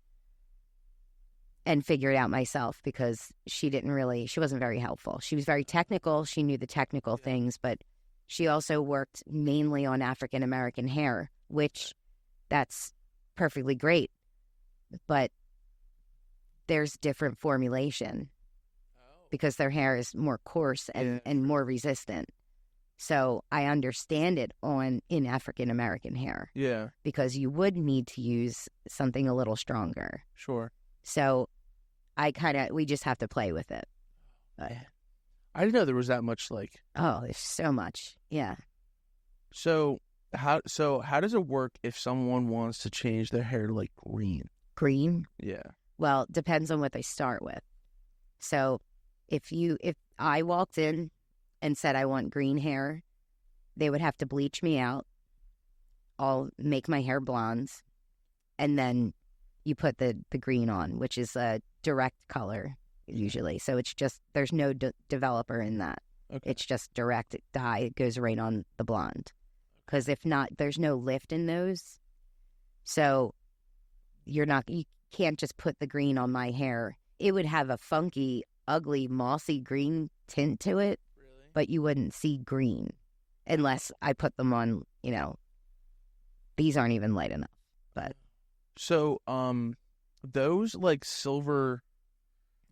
and figure it out myself, because she wasn't very helpful. She was very technical. She knew the technical things, but she also worked mainly on African American hair, which that's perfectly great. But there's different formulation because their hair is more coarse and more resistant. So I understand it in African American hair. Yeah. Because you would need to use something a little stronger. Sure. So we just have to play with it. But, I didn't know there was that much like. oh, there's so much. Yeah. So how does it work if someone wants to change their hair to like green? Green? Yeah. Well, depends on what they start with. So if I walked in and said I want green hair, they would have to bleach me out. I'll make my hair blonde, and then you put the green on, which is a direct color usually. So it's just, there's no developer in that. Okay. It's just direct dye. It goes right on the blonde. Because if not, there's no lift in those. So you can't just put the green on my hair. It would have a funky, ugly, mossy green tint to it. Really? But But you wouldn't see green unless I put them on, these aren't even light enough. But so, those like silver,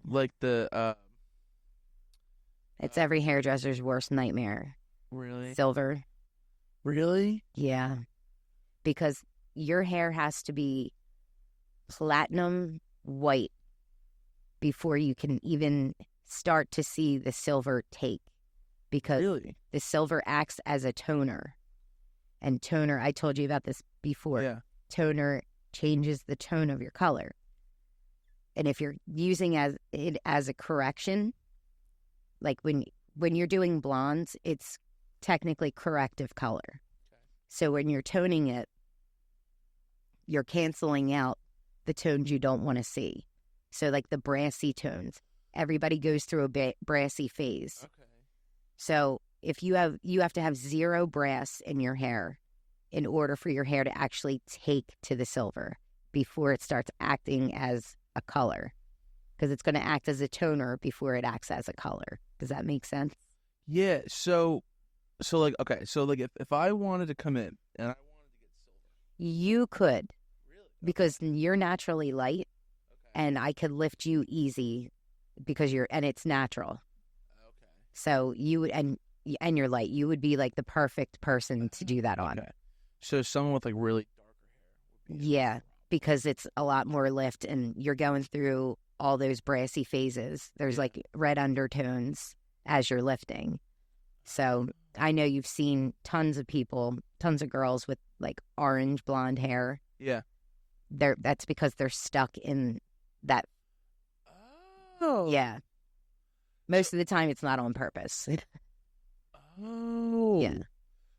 like the it's every hairdresser's worst nightmare. really, Silver. really, Yeah. Because your hair has to be platinum white before you can even start to see the silver take. Because really, the silver acts as a toner. And toner, I told you about this before. yeah, Toner changes the tone of your color. And if you're using it as a correction, like when you're doing blondes, it's technically corrective color. Okay. So when you're toning it, you're canceling out the tones you don't want to see. So like the brassy tones, everybody goes through a brassy phase. Okay. So if you have to have zero brass in your hair in order for your hair to actually take to the silver before it starts acting as a color, because it's going to act as a toner before it acts as a color. Does that make sense? Yeah. So like, okay. So like, if I wanted to come in and I wanted to get silver, You could, really, because you're naturally light, okay, and I could lift you easy because and it's natural. okay, So you would, and you're light. You would be like the perfect person to do that on. okay. So someone with like really darker hair would be Yeah, because it's a lot more lift, and you're going through all those brassy phases. There's like red undertones as you're lifting. So I know you've seen tons of girls with like orange blonde hair. Yeah. That's because they're stuck in that. Oh. Yeah. Most of the time it's not on purpose. Oh. Yeah.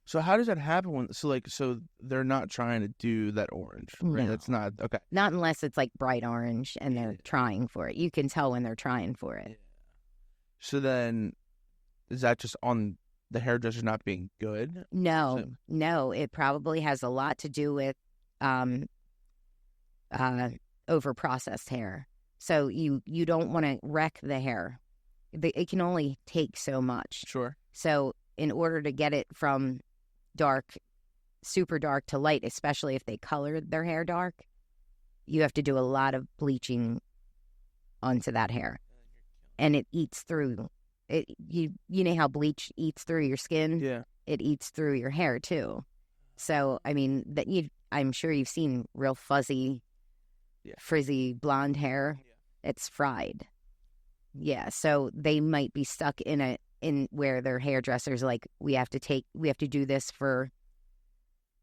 So how does that happen so they're not trying to do that orange, right? No. That's not, okay. Not unless it's like bright orange and they're trying for it. You can tell when they're trying for it. So then, is that just on the hairdresser not being good? No, it probably has a lot to do with over processed hair. So you don't want to wreck the hair. it can only take so much. Sure. So in order to get it from dark, super dark to light, especially if they colored their hair dark, you have to do a lot of bleaching onto that hair. And it eats through it. You know how bleach eats through your skin? Yeah. It eats through your hair too. So, I mean, I'm sure you've seen real fuzzy, frizzy blonde hair. Yeah. It's fried. Yeah. So they might be stuck in where their hairdresser's like, we have to do this for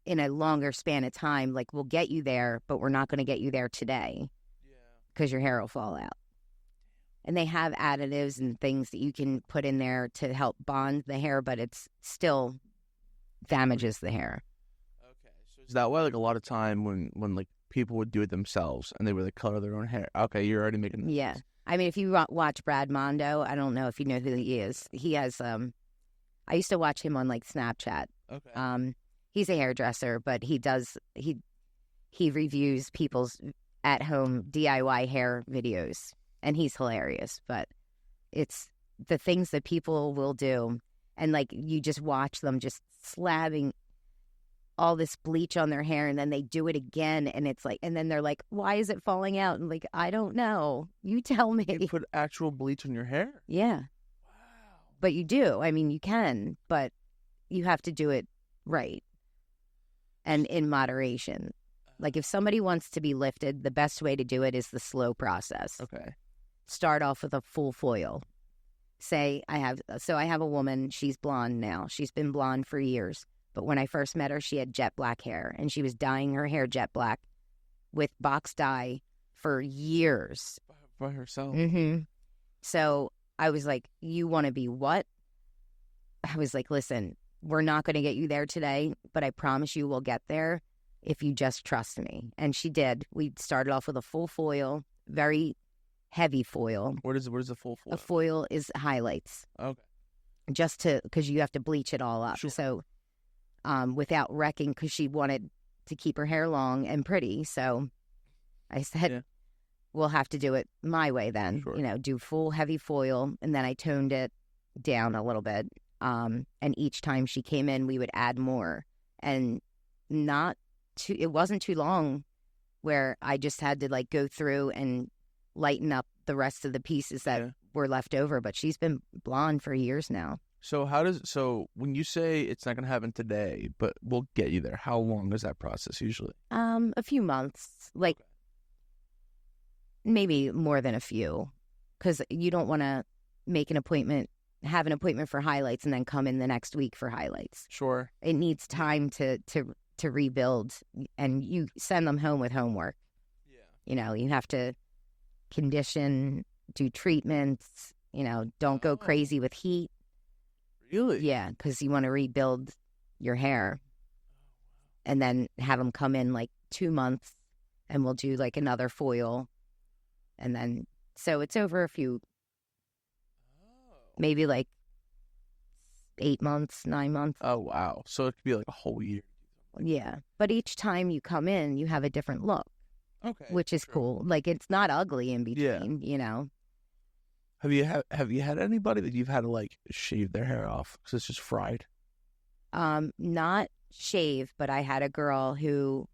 in a longer span of time. Like, we'll get you there, but we're not going to get you there today because your hair will fall out. And they have additives and things that you can put in there to help bond the hair, but it's still damages the hair. Okay, so is that why, like, a lot of time when like people would do it themselves and they would like color their own hair? Okay, you're already making that. Yeah, I mean, if you watch Brad Mondo, I don't know if you know who he is. He has I used to watch him on like Snapchat. Okay. He's a hairdresser, but he reviews people's at home DIY hair videos. And he's hilarious, but it's the things that people will do. And, like, you just watch them just slabbing all this bleach on their hair, and then they do it again, and it's like, and then they're like, why is it falling out? And, like, I don't know. You tell me. You put actual bleach on your hair? Yeah. Wow. But you do. I mean, you can, but you have to do it right and in moderation. Like, if somebody wants to be lifted, the best way to do it is the slow process. Okay. Start off with a full foil. Say I have a woman, she's blonde now. She's been blonde for years. But when I first met her, she had jet black hair, and she was dyeing her hair jet black with box dye for years. By herself? Mm-hmm. So I was like, you want to be what? I was like, listen, we're not going to get you there today, but I promise you we'll get there if you just trust me. And she did. We started off with a full foil, very heavy foil. What is the full foil? A foil is highlights. Okay. Just because you have to bleach it all up. Sure. So without wrecking, because she wanted to keep her hair long and pretty. So I said, we'll have to do it my way then. Sure. Do full heavy foil. And then I toned it down a little bit. And each time she came in, we would add more. And it wasn't too long where I just had to like go through and lighten up the rest of the pieces that were left over. But she's been blonde for years now. So when you say it's not going to happen today, but we'll get you there, how long is that process usually? A few months, like maybe more than a few, because you don't want to have an appointment for highlights and then come in the next week for highlights. Sure. It needs time to rebuild, and you send them home with homework. Yeah. You have to condition, do treatments, don't go crazy with heat. Really? Yeah, because you want to rebuild your hair. And then have them come in like 2 months, and we'll do like another foil. And then, so it's over a few, maybe like 8 months, 9 months. Oh, wow. So it could be like a whole year. Yeah. But each time you come in, you have a different look. Okay. Which is cool. Like, it's not ugly in between, Have you had anybody that you've had to like shave their hair off because it's just fried? Not shave, but I had a girl who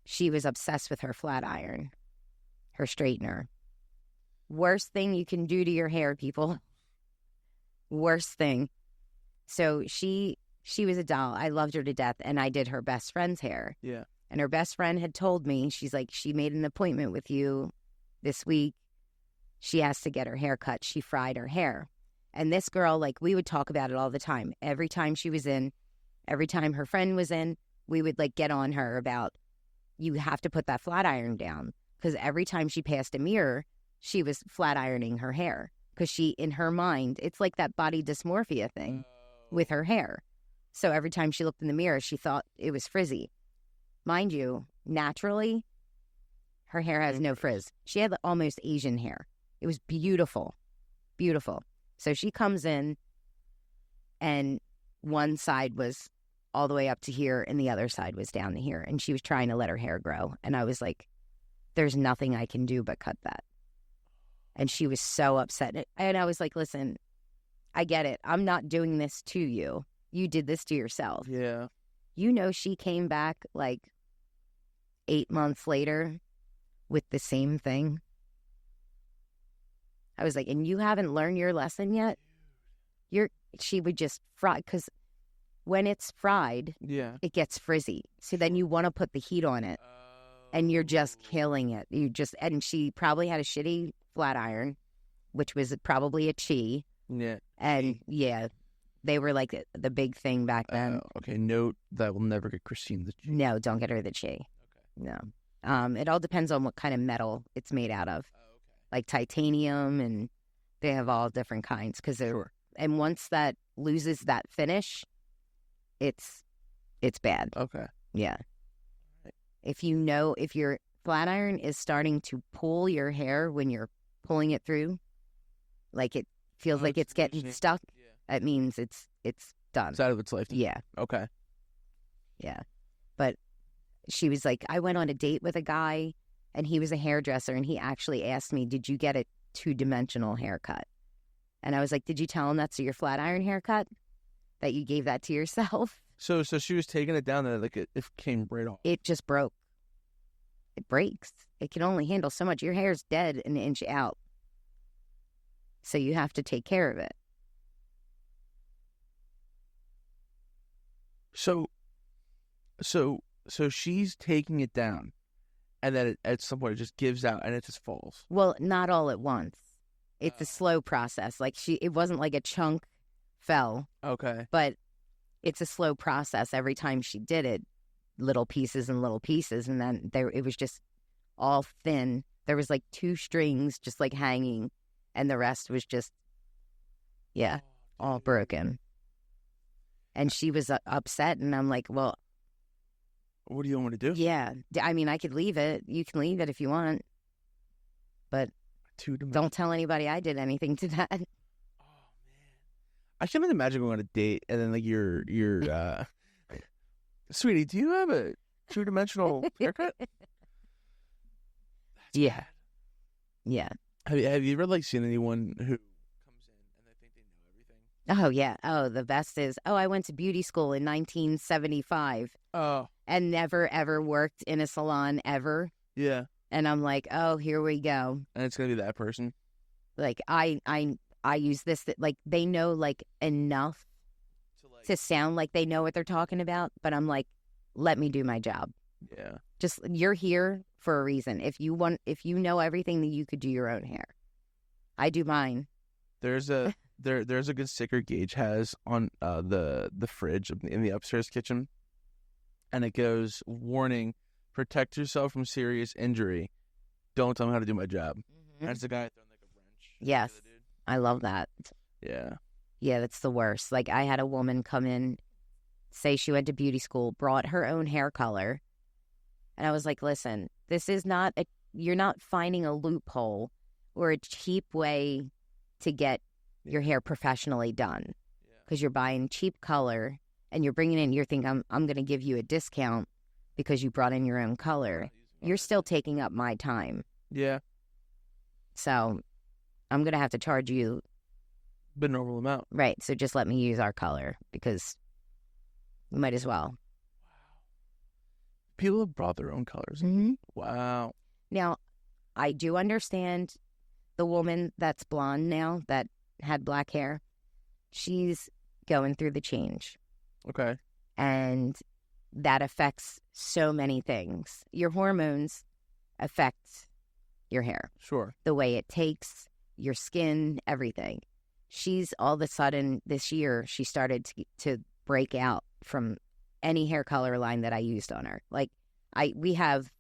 she was obsessed with her flat iron, her straightener. Worst thing you can do to your hair, people. Worst thing. So she was a doll. I loved her to death, and I did her best friend's hair. Yeah. And her best friend had told me, she's like, she made an appointment with you this week. She has to get her hair cut. She fried her hair. And this girl, like, we would talk about it all the time. Every time she was in, every time her friend was in, we would, like, get on her about, you have to put that flat iron down. Because every time she passed a mirror, she was flat ironing her hair. Because she, in her mind, it's like that body dysmorphia thing with her hair. So every time she looked in the mirror, she thought it was frizzy. Mind you, naturally, her hair has no frizz. She had almost Asian hair. It was beautiful, beautiful. So she comes in, and one side was all the way up to here, and the other side was down to here. And she was trying to let her hair grow. And I was like, there's nothing I can do but cut that. And she was so upset. And I was like, listen, I get it. I'm not doing this to you. You did this to yourself. Yeah. You know, she came back like 8 months later with the same thing. I was like, and you haven't learned your lesson yet? She would just fry, because when it's fried, Yeah. it gets frizzy. So then you want to put the heat on it, and you're just killing it. And she probably had a shitty flat iron, which was probably a chi. Yeah. And yeah, they were like the big thing back then. Okay, note that will never get Christine the chi. No, don't get her the chi. Okay. No. It all depends on what kind of metal it's made out of. Okay. Like titanium, and they have all different kinds. Sure. And once that loses that finish, it's bad. Okay. Yeah. If your flat iron is starting to pull your hair when you're pulling it through, like it feels like it's getting stuck, that means it's done. It's out of its lifetime. Yeah. Okay. Yeah. But she was like, I went on a date with a guy, and he was a hairdresser, and he actually asked me, did you get a 2-dimensional haircut? And I was like, did you tell him that's your flat iron haircut? That you gave that to yourself? So she was taking it down there like it came right off. It just broke. It breaks. It can only handle so much. Your hair's dead an inch out. So you have to take care of it. So she's taking it down, and then at some point it just gives out and it just falls. Well, not all at once. It's a slow process. Like it wasn't like a chunk fell. Okay. But it's a slow process. Every time she did it, little pieces and little pieces, and then it was just all thin. There was like 2 strings just like hanging, and the rest was just, all broken. And she was upset, and I'm like, well, what do you want me to do? Yeah. I mean, I could leave it. You can leave it if you want. But don't tell anybody I did anything to that. Oh, man. I can't even imagine going on a date and then like you're sweetie, do you have a 2-dimensional haircut? Yeah. Bad. Yeah. Have you ever like seen anyone who comes in and they think they know everything? Oh, yeah. Oh, the best is, I went to beauty school in 1975. Oh. And never, ever worked in a salon ever. Yeah. And I'm like, oh, here we go. And it's going to be that person. Like, I use this, like, they know, like, enough to sound like they know what they're talking about. But I'm like, let me do my job. Yeah. Just, you're here for a reason. If you know everything, then you could do your own hair. I do mine. There's a good sticker Gage has on the fridge in the upstairs kitchen. And it goes, warning, protect yourself from serious injury. Don't tell me how to do my job. Mm-hmm. That's the guy throwing like a wrench. Yes. I love that. Yeah. Yeah, that's the worst. Like, I had a woman come in, say she went to beauty school, brought her own hair color. And I was like, listen, this is not you're not finding a loophole or a cheap way to get your hair professionally done. Because you're buying cheap color. And you're bringing in, you're thinking, I'm going to give you a discount because you brought in your own color. You're still taking up my time. Yeah. So I'm going to have to charge you the normal amount. Right. So just let me use our color because we might as well. Wow. People have brought their own colors. Mm-hmm. Wow. Now, I do understand the woman that's blonde now that had black hair. She's going through the change. Okay. And that affects so many things. Your hormones affect your hair. Sure. The way it takes, your skin, everything. She's all of a sudden this year, she started to break out from any hair color line that I used on her. Like we have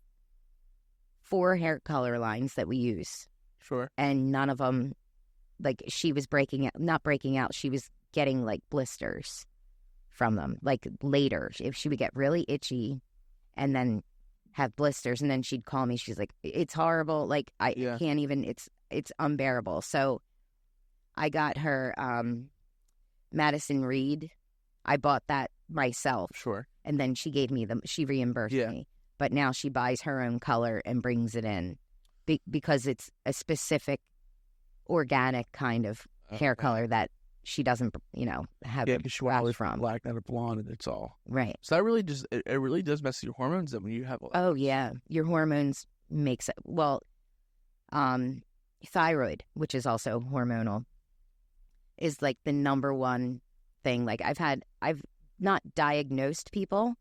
4 hair color lines that we use. Sure. And none of them, like she was not breaking out. She was getting like blisters from them, like later. If she would get really itchy and then have blisters, and then she'd call me, she's like, it's horrible, like I can't even, it's unbearable. So I got her Madison Reed. I bought that myself. Sure. And then she gave me she reimbursed me, but now she buys her own color and brings it in because it's a specific organic kind of hair color that she doesn't, have Yeah, because she went all the way from. from black down to blonde, and it's all Right. So that really just it really does mess with your hormones. Then when you have Oh yeah, your hormones makes it. Well, thyroid, which is also hormonal, is like the number one thing. Like I've not diagnosed people,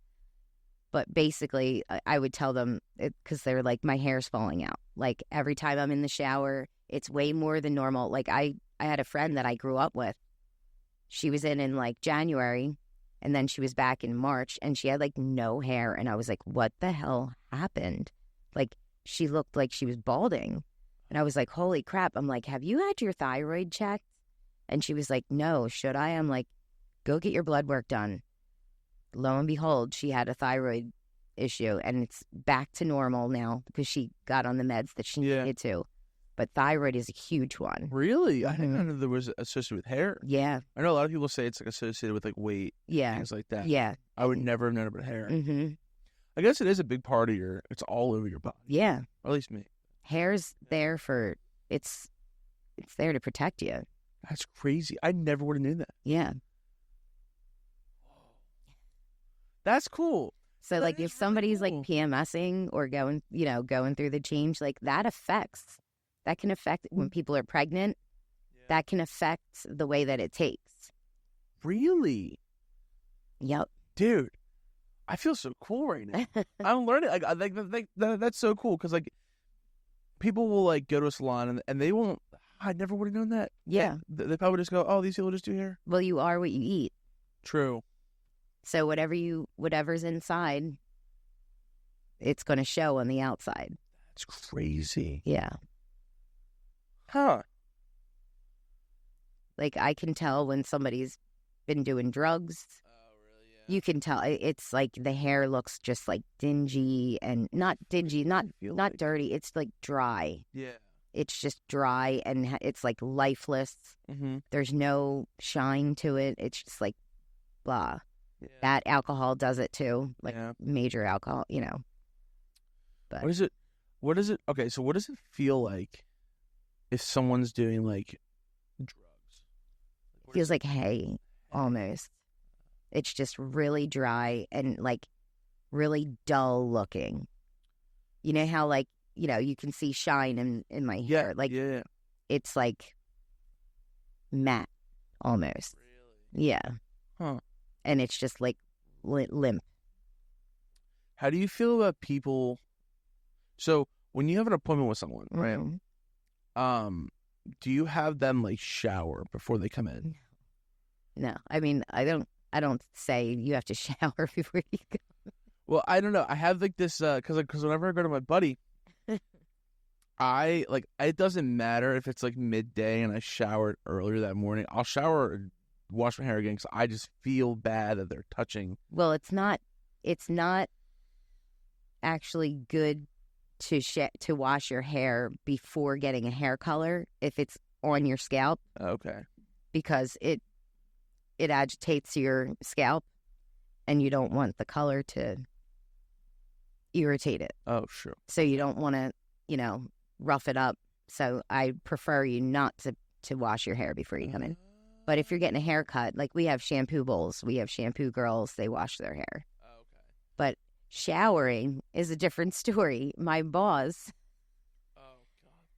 but basically I would tell them because they're like, my hair's falling out. Like every time I'm in the shower, it's way more than normal. Like I had a friend that I grew up with. She was in like January, and then she was back in March, and she had like no hair. And I was like, what the hell happened? Like she looked like she was balding. And I was like, holy crap. I'm like, have you had your thyroid checked? And she was like, no, should I? I'm like, go get your blood work done. Lo and behold, she had a thyroid issue, and it's back to normal now because she got on the meds that she needed to. But thyroid is a huge one. Really? I didn't know there was associated with hair. Yeah. I know a lot of people say it's like associated with like weight, things like that. Yeah. I would never have known about hair. Mm-hmm. I guess it is a big part of it's all over your body. Yeah. Or at least me. Hair's there it's there to protect you. That's crazy. I never would have known that. Yeah. That's cool. So That like is if somebody's really like PMSing or going through the change, like that can affect when people are pregnant. Yeah. That can affect the way that it takes. Really? Yep. Dude, I feel so cool right now. I'm learning. Like that's so cool because like people will like go to a salon and they won't. I never would have known that. Yeah. They probably just go, oh, these people just do hair. Well, you are what you eat. True. So whatever's inside, it's going to show on the outside. That's crazy. Yeah. Huh. Like I can tell when somebody's been doing drugs. Oh, really? Yeah. You can tell it's like the hair looks just like dingy and not dingy, not dirty. It's like dry. Yeah. It's just dry and it's like lifeless. Mm-hmm. There's no shine to it. It's just like blah. Yeah. That alcohol does it too, like major alcohol, But what is it? Okay, so what does it feel like if someone's doing like drugs? It feels like hay, almost. It's just really dry and like really dull looking. You know how like, you can see shine in my hair. Like it's like matte almost. Really? Yeah. Huh. And it's just like limp. How do you feel about people? So when you have an appointment with someone, right? Mm-hmm. Do you have them like shower before they come in? No, I mean I don't say you have to shower before you go. Well, I don't know. I have like this because whenever I go to my buddy, it doesn't matter if it's like midday and I showered earlier that morning. I'll shower. Wash my hair again because I just feel bad that they're touching. Well, it's not actually good to wash your hair before getting a hair color if it's on your scalp. Okay. Because it agitates your scalp, and you don't want the color to irritate it. Oh, sure. So you don't want to, rough it up. So I prefer you not to wash your hair before you come in. But if you're getting a haircut, like we have shampoo bowls, we have shampoo girls, they wash their hair. Oh, okay. But showering is a different story. My boss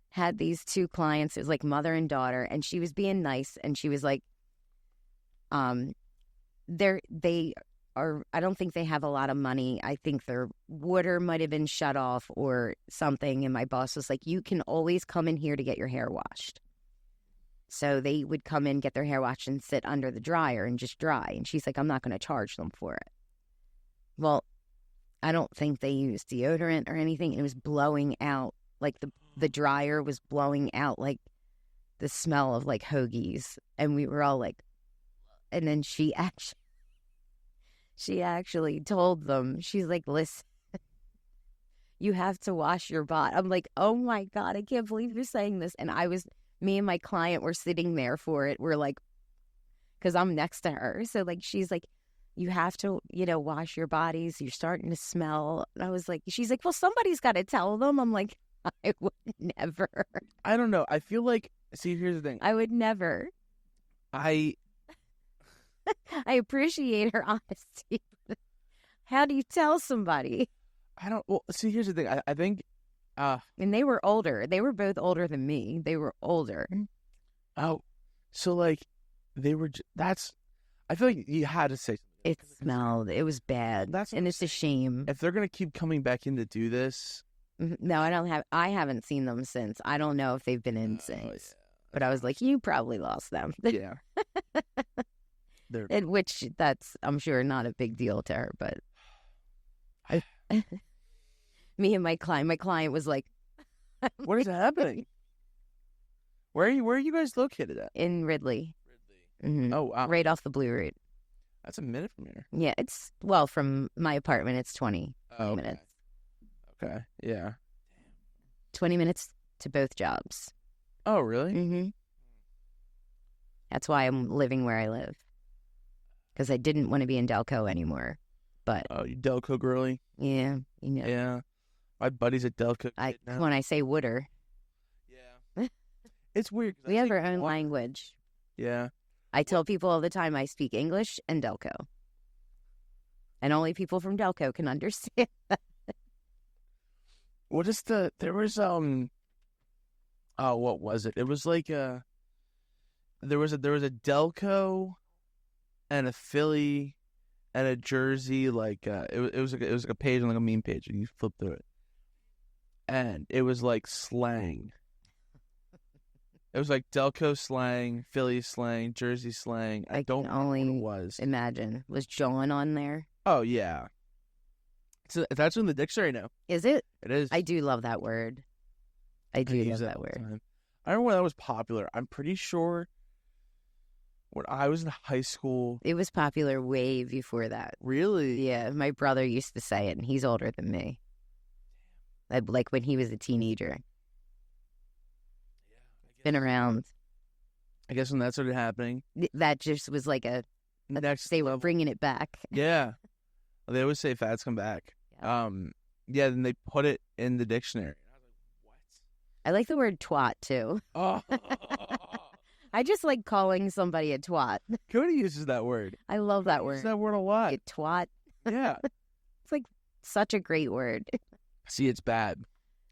had these two clients. It was like mother and daughter, and she was being nice, and she was like, they are, I don't think they have a lot of money. I think their water might have been shut off or something. And my boss was like, you can always come in here to get your hair washed. So they would come in, get their hair washed, and sit under the dryer and just dry. And she's like, I'm not going to charge them for it. Well, I don't think they used deodorant or anything. It was blowing out, like the dryer was blowing out like the smell of like hoagies. And we were all like, and then she actually told them, she's like, listen, you have to wash your butt. I'm like, oh my God, I can't believe you're saying this. And me and my client were sitting there for it. We're like, because I'm next to her. So like, she's like, you have to, wash your bodies. You're starting to smell. And I was like, she's like, well, somebody's got to tell them. I'm like, I would never. I don't know. I feel like See, here's the thing. I would never. I I appreciate her honesty. How do you tell somebody? don't. Well, see, here's the thing. I think. And they were older. They were both older than me. They were older. Oh, so like, they were. That's. I feel like you had to say something. It smelled. It was bad. That's what and I'm it's a saying. shame. If they're gonna keep coming back in to do this, No, I don't have. I haven't seen them since. I don't know if they've been in since. yeah. But I was like, you probably lost them. Yeah. They're And which that's, I'm sure, not a big deal to her. But me and my client was like, what is happening? Where are you guys located at? in Ridley. Mhm. Oh wow, Right off the Blue Route. that's a minute from here. Yeah, it's, well, from my apartment, it's 20 Oh, minutes. Okay, yeah. 20 minutes to both jobs. Oh really? Mm-hmm. That's why I'm living where I live. Because I didn't want to be in Delco anymore. But, Oh, you Delco girly? yeah, you know. Yeah. My buddy's at Delco. now. When I say wooder, Yeah. It's weird. 'cause I we have say our own water. language. Yeah. I tell people all the time I speak English and Delco. And only people from Delco can understand. What is there was oh, what was it? It was like there was a Delco and a Philly and a Jersey, like it was like a page on like a meme page, and you flip through it. And it was like slang. It was like Delco slang, Philly slang, Jersey slang. I don't know what it was. Imagine. Was John on there? Oh yeah. So that's in the dictionary now. Is it? It is. I do love that word. I do use love that all the word. time. I remember when that was popular. I'm pretty sure when I was in high school. It was popular way before that. Really? Yeah, my brother used to say it, and he's older than me. Like when he was a teenager. Been around. I guess when that started happening. That just was like Next they were level. bringing it back. Yeah. They always say fads come back. Yeah. Yeah, then they put it in the dictionary. I was like, I like the word twat too. what? Oh. I just like calling somebody a twat. Cody uses that word. I love that He uses word. that word a lot. A twat. Yeah. It's like such a great word. See, it's bad.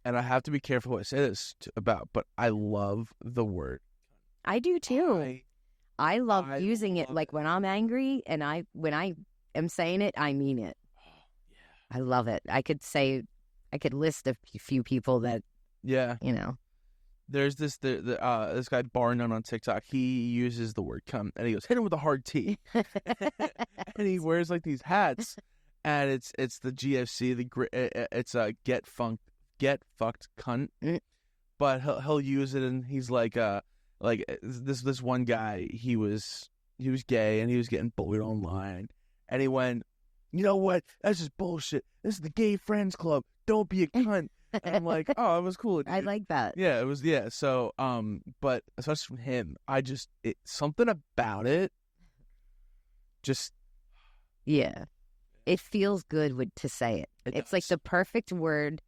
And I have to be careful what I say this about, but I love the word. I do too. I love I using it love like it. when I'm angry and when I am saying it, I mean it. Yeah. I love it. I could list a few people that, Yeah. you know. There's this guy Barnum on TikTok. He uses the word "cum" and he goes, "Hit him with a hard T," and he wears like these hats, and it's the GFC. It's a get fucked cunt, but he'll use it, and he's like this one guy. He was gay and he was getting bullied online, and he went, "You know what? That's just bullshit. This is the gay friends club. Don't be a cunt." And I'm like, oh, it was cool. Dude. I like that. Yeah, it was. Yeah, so but especially from him, something about it, just Yeah. It feels good to say it. It's like does. the perfect word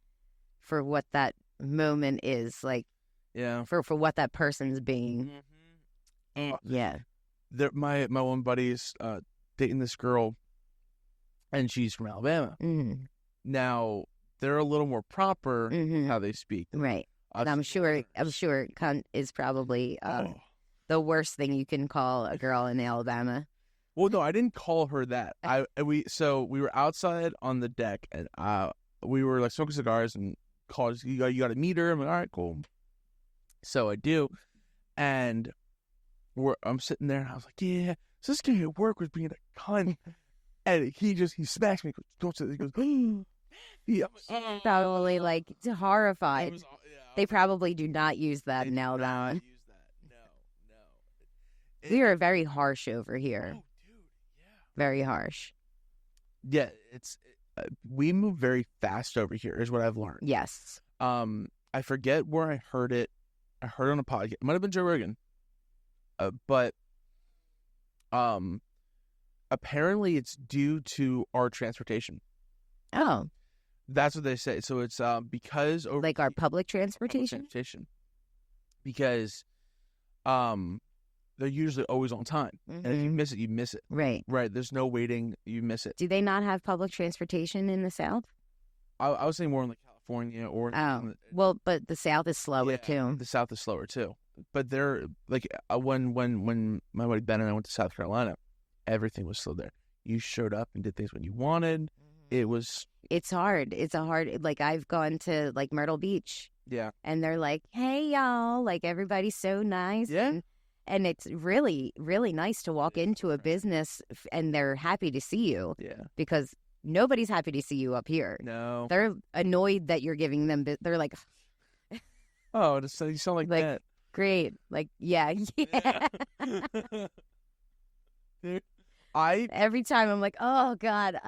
for what that moment is, like yeah. for what that person's being. Yeah. My one buddy's dating this girl, and she's from Alabama. Mm-hmm. Now they're a little more proper Mm-hmm. how they speak. Right. Us And I'm sure Northerners. cunt is probably Oh. the worst thing you can call a girl in Alabama. Well, no, I didn't call her that. We were outside on the deck, and we were like smoking cigars, and called. You got to meet her. I'm like, all right, cool. So I do, and I'm sitting there, and I was like, yeah. So this guy at work was being a cunt, and he smacks me. Don't say that. He goes, yeah. Probably like horrified. Yeah, They probably do not use that they in do not Alabama. use that. No. We are very harsh over here. Oh, dude, yeah. Very harsh. Yeah, we move very fast over here, is what I've learned. Yes. I forget where I heard it. I heard it on a podcast. It might have been Joe Rogan. But apparently it's due to our transportation. Oh, That's what they say. So it's because over like our public public transportation? transportation. Because they're usually always on time. And if you miss it, you miss it. Right. Right. There's no waiting. You miss it. Do they not have public transportation in the South? I would say more in like California or. Well, but the South is slower too. The South is slower too. But they're like when my buddy Ben and I went to South Carolina, everything was slow there. You showed up and did things when you wanted. It was. It's hard. It's a hard. Like I've gone to like Myrtle Beach. Yeah. And they're like, "Hey y'all!" Like everybody's so nice. Yeah. And it's really, really nice to walk into a business and they're happy to see you. Yeah. Because nobody's happy to see you up here. No. They're annoyed that you're giving them. They're like, "Oh, you sound like that." Great. Like, yeah. Every time I'm like, oh, God.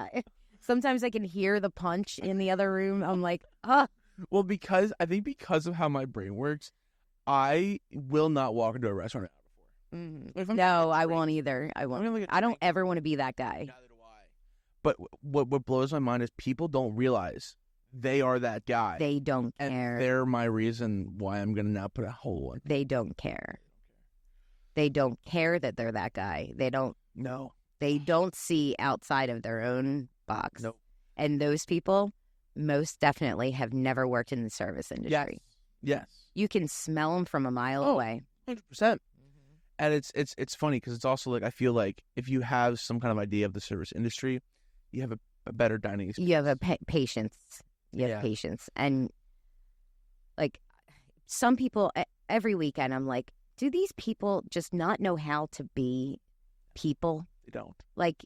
Sometimes I can hear the punch in the other room. I'm like, oh. Well, because of how my brain works, I will not walk into a restaurant before. No, I won't either. I won't. I don't ever want to be that guy. Neither do I. But what blows my mind is people don't realize they are that guy. They don't care. And they're my reason why I'm going to now put a hole in. They don't care. They don't care that they're that guy. They don't. No. They don't see outside of their own box. Nope. And those people most definitely have never worked in the service industry. Yes. You can smell them from a mile away. 100%. And it's funny because it's also like I feel like if you have some kind of idea of the service industry, you have a better dining experience. You have a patience. You have patience. And like some people every weekend, I'm like, do these people just not know how to be people? They don't. Like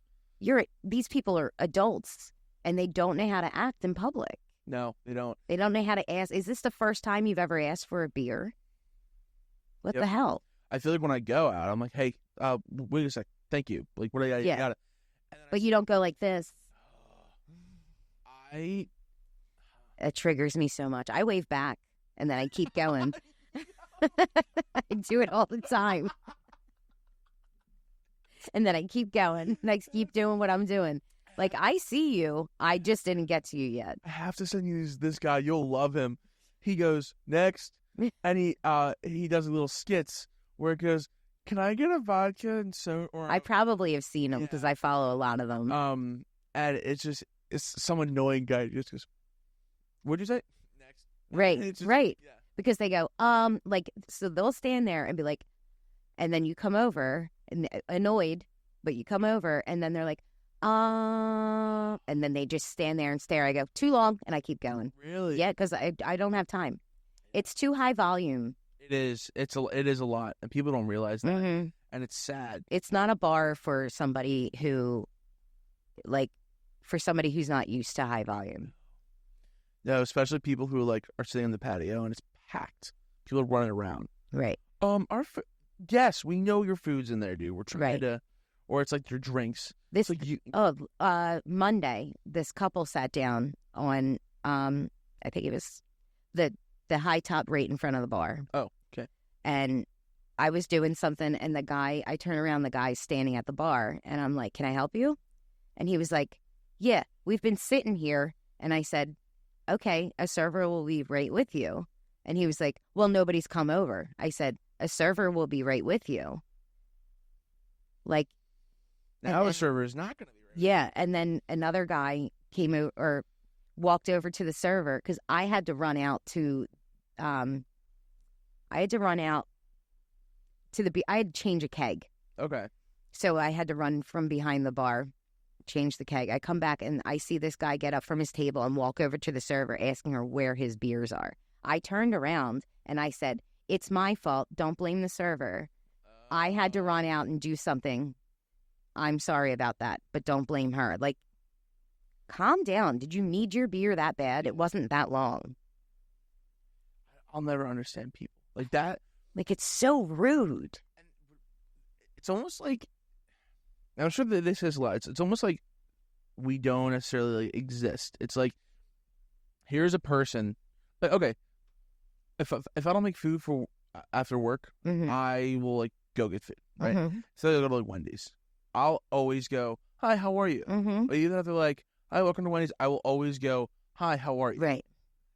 these people are adults and they don't know how to act in public. No, they don't. They don't know how to ask. Is this the first time you've ever asked for a beer? What the hell? I feel like when I go out, I'm like, hey, wait a sec. Thank you. Like, what do I got? But you don't go like this. It triggers me so much. I wave back and then I keep going. I do it all the time. And then I keep going. And I keep doing what I'm doing. Like, I see you. I just didn't get to you yet. I have to send you this guy. You'll love him. He goes, next. And he does little skits where it goes, can I get a vodka and so? I probably have seen him because I follow a lot of them. And it's some annoying guy who just goes, what'd you say? Next. Right, right. Yeah. Because they go, so they'll stand there and be like, and then you come over and annoyed, but you come over and then they're like, and then they just stand there and stare. I go, too long, and I keep going. Really? Yeah, because I don't have time. It's too high volume. It is. It is a lot, and people don't realize that, and it's sad. It's not a bar for somebody who's not used to high volume. No, especially people who are sitting on the patio and it's packed. People are running around. Right. Yes, we know your food's in there, dude. We're trying to, or it's like your drinks. Monday, this couple sat down on, I think it was the high top right in front of the bar. Oh, okay. And I was doing something, and I turn around, the guy's standing at the bar, and I'm like, can I help you? And he was like, yeah, we've been sitting here. And I said, okay, a server will be right with you. And he was like, well, nobody's come over. I said, a server will be right with you. Like, now a server is not going to be right. Yeah, and then another guy came over or walked over to the server because I had to run out to, I had to change a keg. Okay. So I had to run from behind the bar, change the keg. I come back and I see this guy get up from his table and walk over to the server asking her where his beers are. I turned around and I said, it's my fault. Don't blame the server. I had to run out and do something. I'm sorry about that, but don't blame her. Like, calm down. Did you need your beer that bad? It wasn't that long. I'll never understand people like that. Like, it's so rude. And it's almost like, I'm sure that this is a lot. It's almost like we don't necessarily exist. It's like, here's a person. Like, okay, if I don't make food for after work, I will go get food, right? So I go to Wendy's. I'll always go, hi, how are you? But even if they're hi, welcome to Wendy's, I will always go, hi, how are you? Right.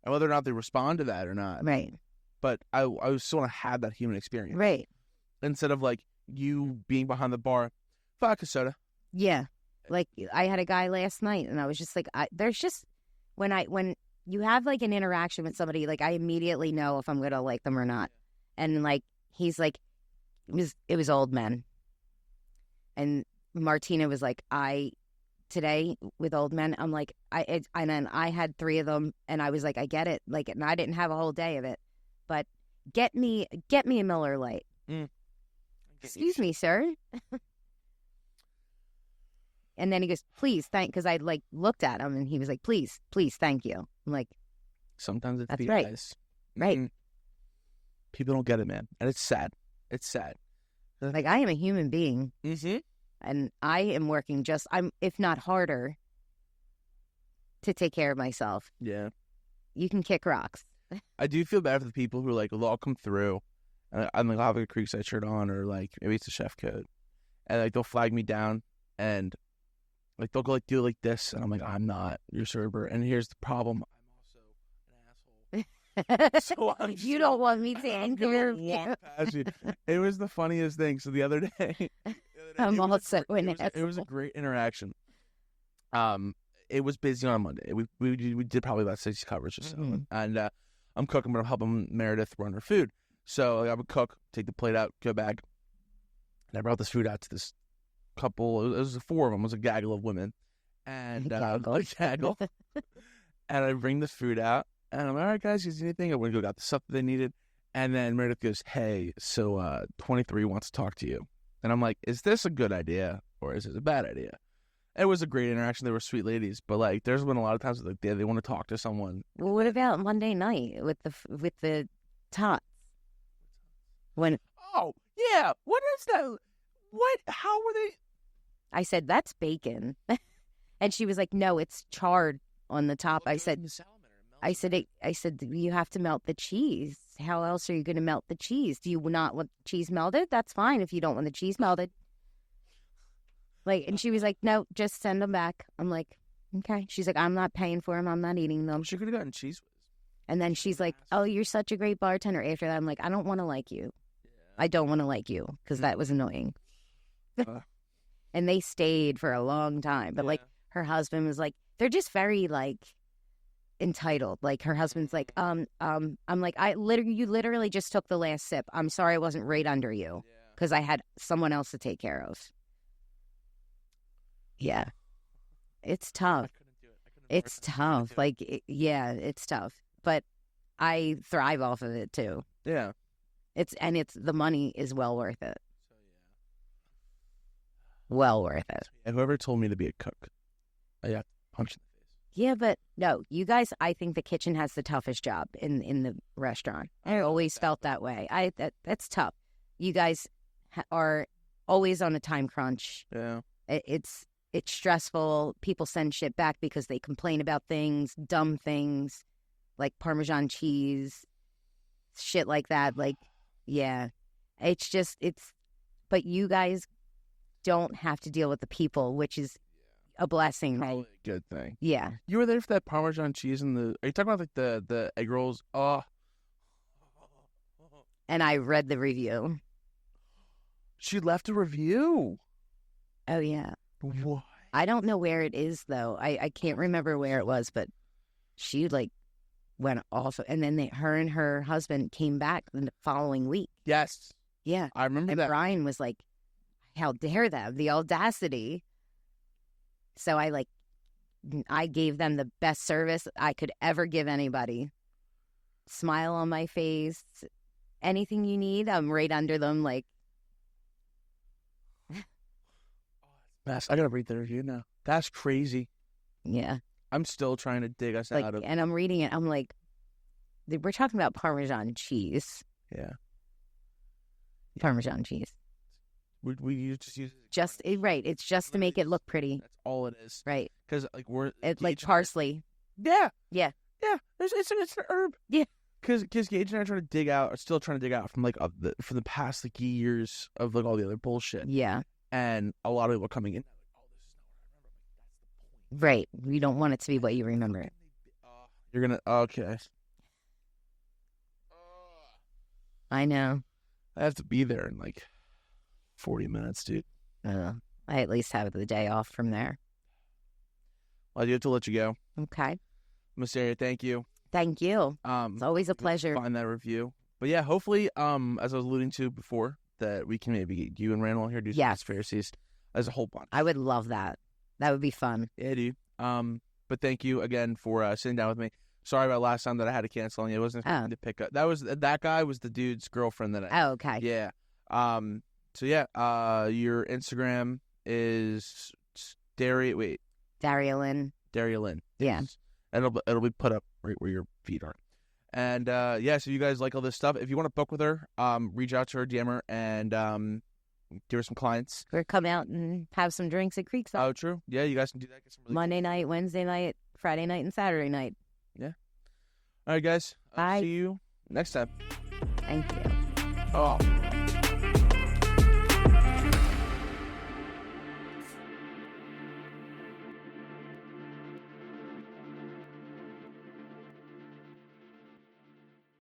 And whether or not they respond to that or not. Right. But I still want to have that human experience. Right. instead of like you being behind the bar, vodka soda. Yeah. Like I had a guy last night and I was just like, there's just, when you have like an interaction with somebody, like I immediately know if I'm going to like them or not. And like, he's like, it was old men. And Martina was like, today with old men, I'm like, and then I had 3 of them and I was like, I get it. Like, and I didn't have a whole day of it, but get me a Miller Lite. Excuse me, sir. And then he goes, please, because I like looked at him and he was like, please, thank you. I'm like, sometimes it's that's the right. eyes. Right. People don't get it, man. And it's sad. It's sad. Like, I am a human being. Mm-hmm. And I am working if not harder, to take care of myself. Yeah. You can kick rocks. I do feel bad for the people who like will all come through and I'm like, I'll have a Creekside shirt on, or like maybe it's a chef coat. And like they'll flag me down and like they'll go like do it like this, and I'm like, I'm not your server. And here's the problem: I'm also an asshole. So you don't want me to enter. Walk past you. It was the funniest thing. So the other day, I'm also an asshole. It was a great interaction. It was busy on Monday. We did probably about 60 covers or so, and I'm cooking, but I'm helping Meredith run her food. So I would cook, take the plate out, go back, and I brought this food out to this couple. It was 4 of them. It was a gaggle of women, and a gaggle. And I bring the food out, and I'm like, all right, guys, is anything? I went to go got the stuff that they needed, and then Meredith goes, hey, so 23 wants to talk to you, and I'm like, is this a good idea or is it a bad idea? It was a great interaction. They were sweet ladies, but like, there's been a lot of times like they want to talk to someone. Well, what about Monday night with the tots? When yeah, what is that? What? How were they? I said that's bacon, and she was like, "No, it's charred on the top." I said, you have to melt the cheese. How else are you going to melt the cheese? Do you not want the cheese melted? That's fine if you don't want the cheese melted. Like, and she was like, "No, just send them back." I'm like, "Okay." She's like, "I'm not paying for them. I'm not eating them." She could have gotten cheese whiz. And then she's like, "Oh, you're such a great bartender." After that, I'm like, "I don't want to like you. I don't want to like you," because that was annoying. And they stayed for a long time. But like her husband was like, they're just very like entitled. Like her husband's like, I'm like, you literally just took the last sip. I'm sorry I wasn't right under you because I had someone else to take care of. Yeah. It's tough. It's tough. Like, it's tough. But I thrive off of it too. Yeah. It's the money is well worth it. Well worth it. And whoever told me to be a cook, I got punched in the face. Yeah, but no, you guys, I think the kitchen has the toughest job in the restaurant. I always felt that way. That's tough. You guys are always on a time crunch. Yeah. It's stressful. People send shit back because they complain about things, dumb things, like Parmesan cheese, shit like that. Like, yeah, but you guys don't have to deal with the people, which is a blessing. Probably a good thing. Yeah. You were there for that Parmesan cheese and are you talking about like the egg rolls? Oh. And I read the review. She left a review. Oh, yeah. What? I don't know where it is, though. I can't remember where it was, but she, like, went off. And then her and her husband came back the following week. Yes. Yeah. I remember and that. Brian was like, how dare them? The audacity. So I gave them the best service I could ever give anybody. Smile on my face. Anything you need, I'm right under them, like. I gotta read the review now. That's crazy. Yeah. I'm still trying to dig us out of. And I'm reading it. I'm like, we're talking about Parmesan cheese. Yeah. Parmesan cheese. We just use right. It's just to make it look pretty. That's all it is. Right. Because like like parsley. Yeah. Yeah. Yeah. It's an herb. Yeah. Because Gage and I are still trying to dig out from like from the past like years of like all the other bullshit. Yeah. And a lot of people are coming in. Right. You don't want it to be what you remember. You're gonna okay. I know. I have to be there and like 40 minutes, dude. I at least have the day off from there. Well, I do have to let you go. Okay. Miss Daria, thank you. Thank you. It's always a pleasure. Find that review. But yeah, hopefully, as I was alluding to before, that we can maybe get you and Randall here do some conspiracies as a whole bunch. I would love that. That would be fun. Yeah, dude. But thank you again for sitting down with me. Sorry about last time that I had to cancel on you. I wasn't expecting to pick up. That guy was the dude's girlfriend that I. Oh, okay. Yeah. So yeah. Your Instagram is Daria. Wait. Daria Lynn. Daria Lynn. Yeah. And it'll be put up right where your feet are. And yeah, so you guys like all this stuff. If you want to book with her, reach out to her, DM her, and give her some clients. Or come out and have some drinks at Creekside. Oh, true. Yeah, you guys can do that. Get some really Monday night, Wednesday night, Friday night, and Saturday night. Yeah. All right, guys. Bye. See you next time. Thank you. Oh.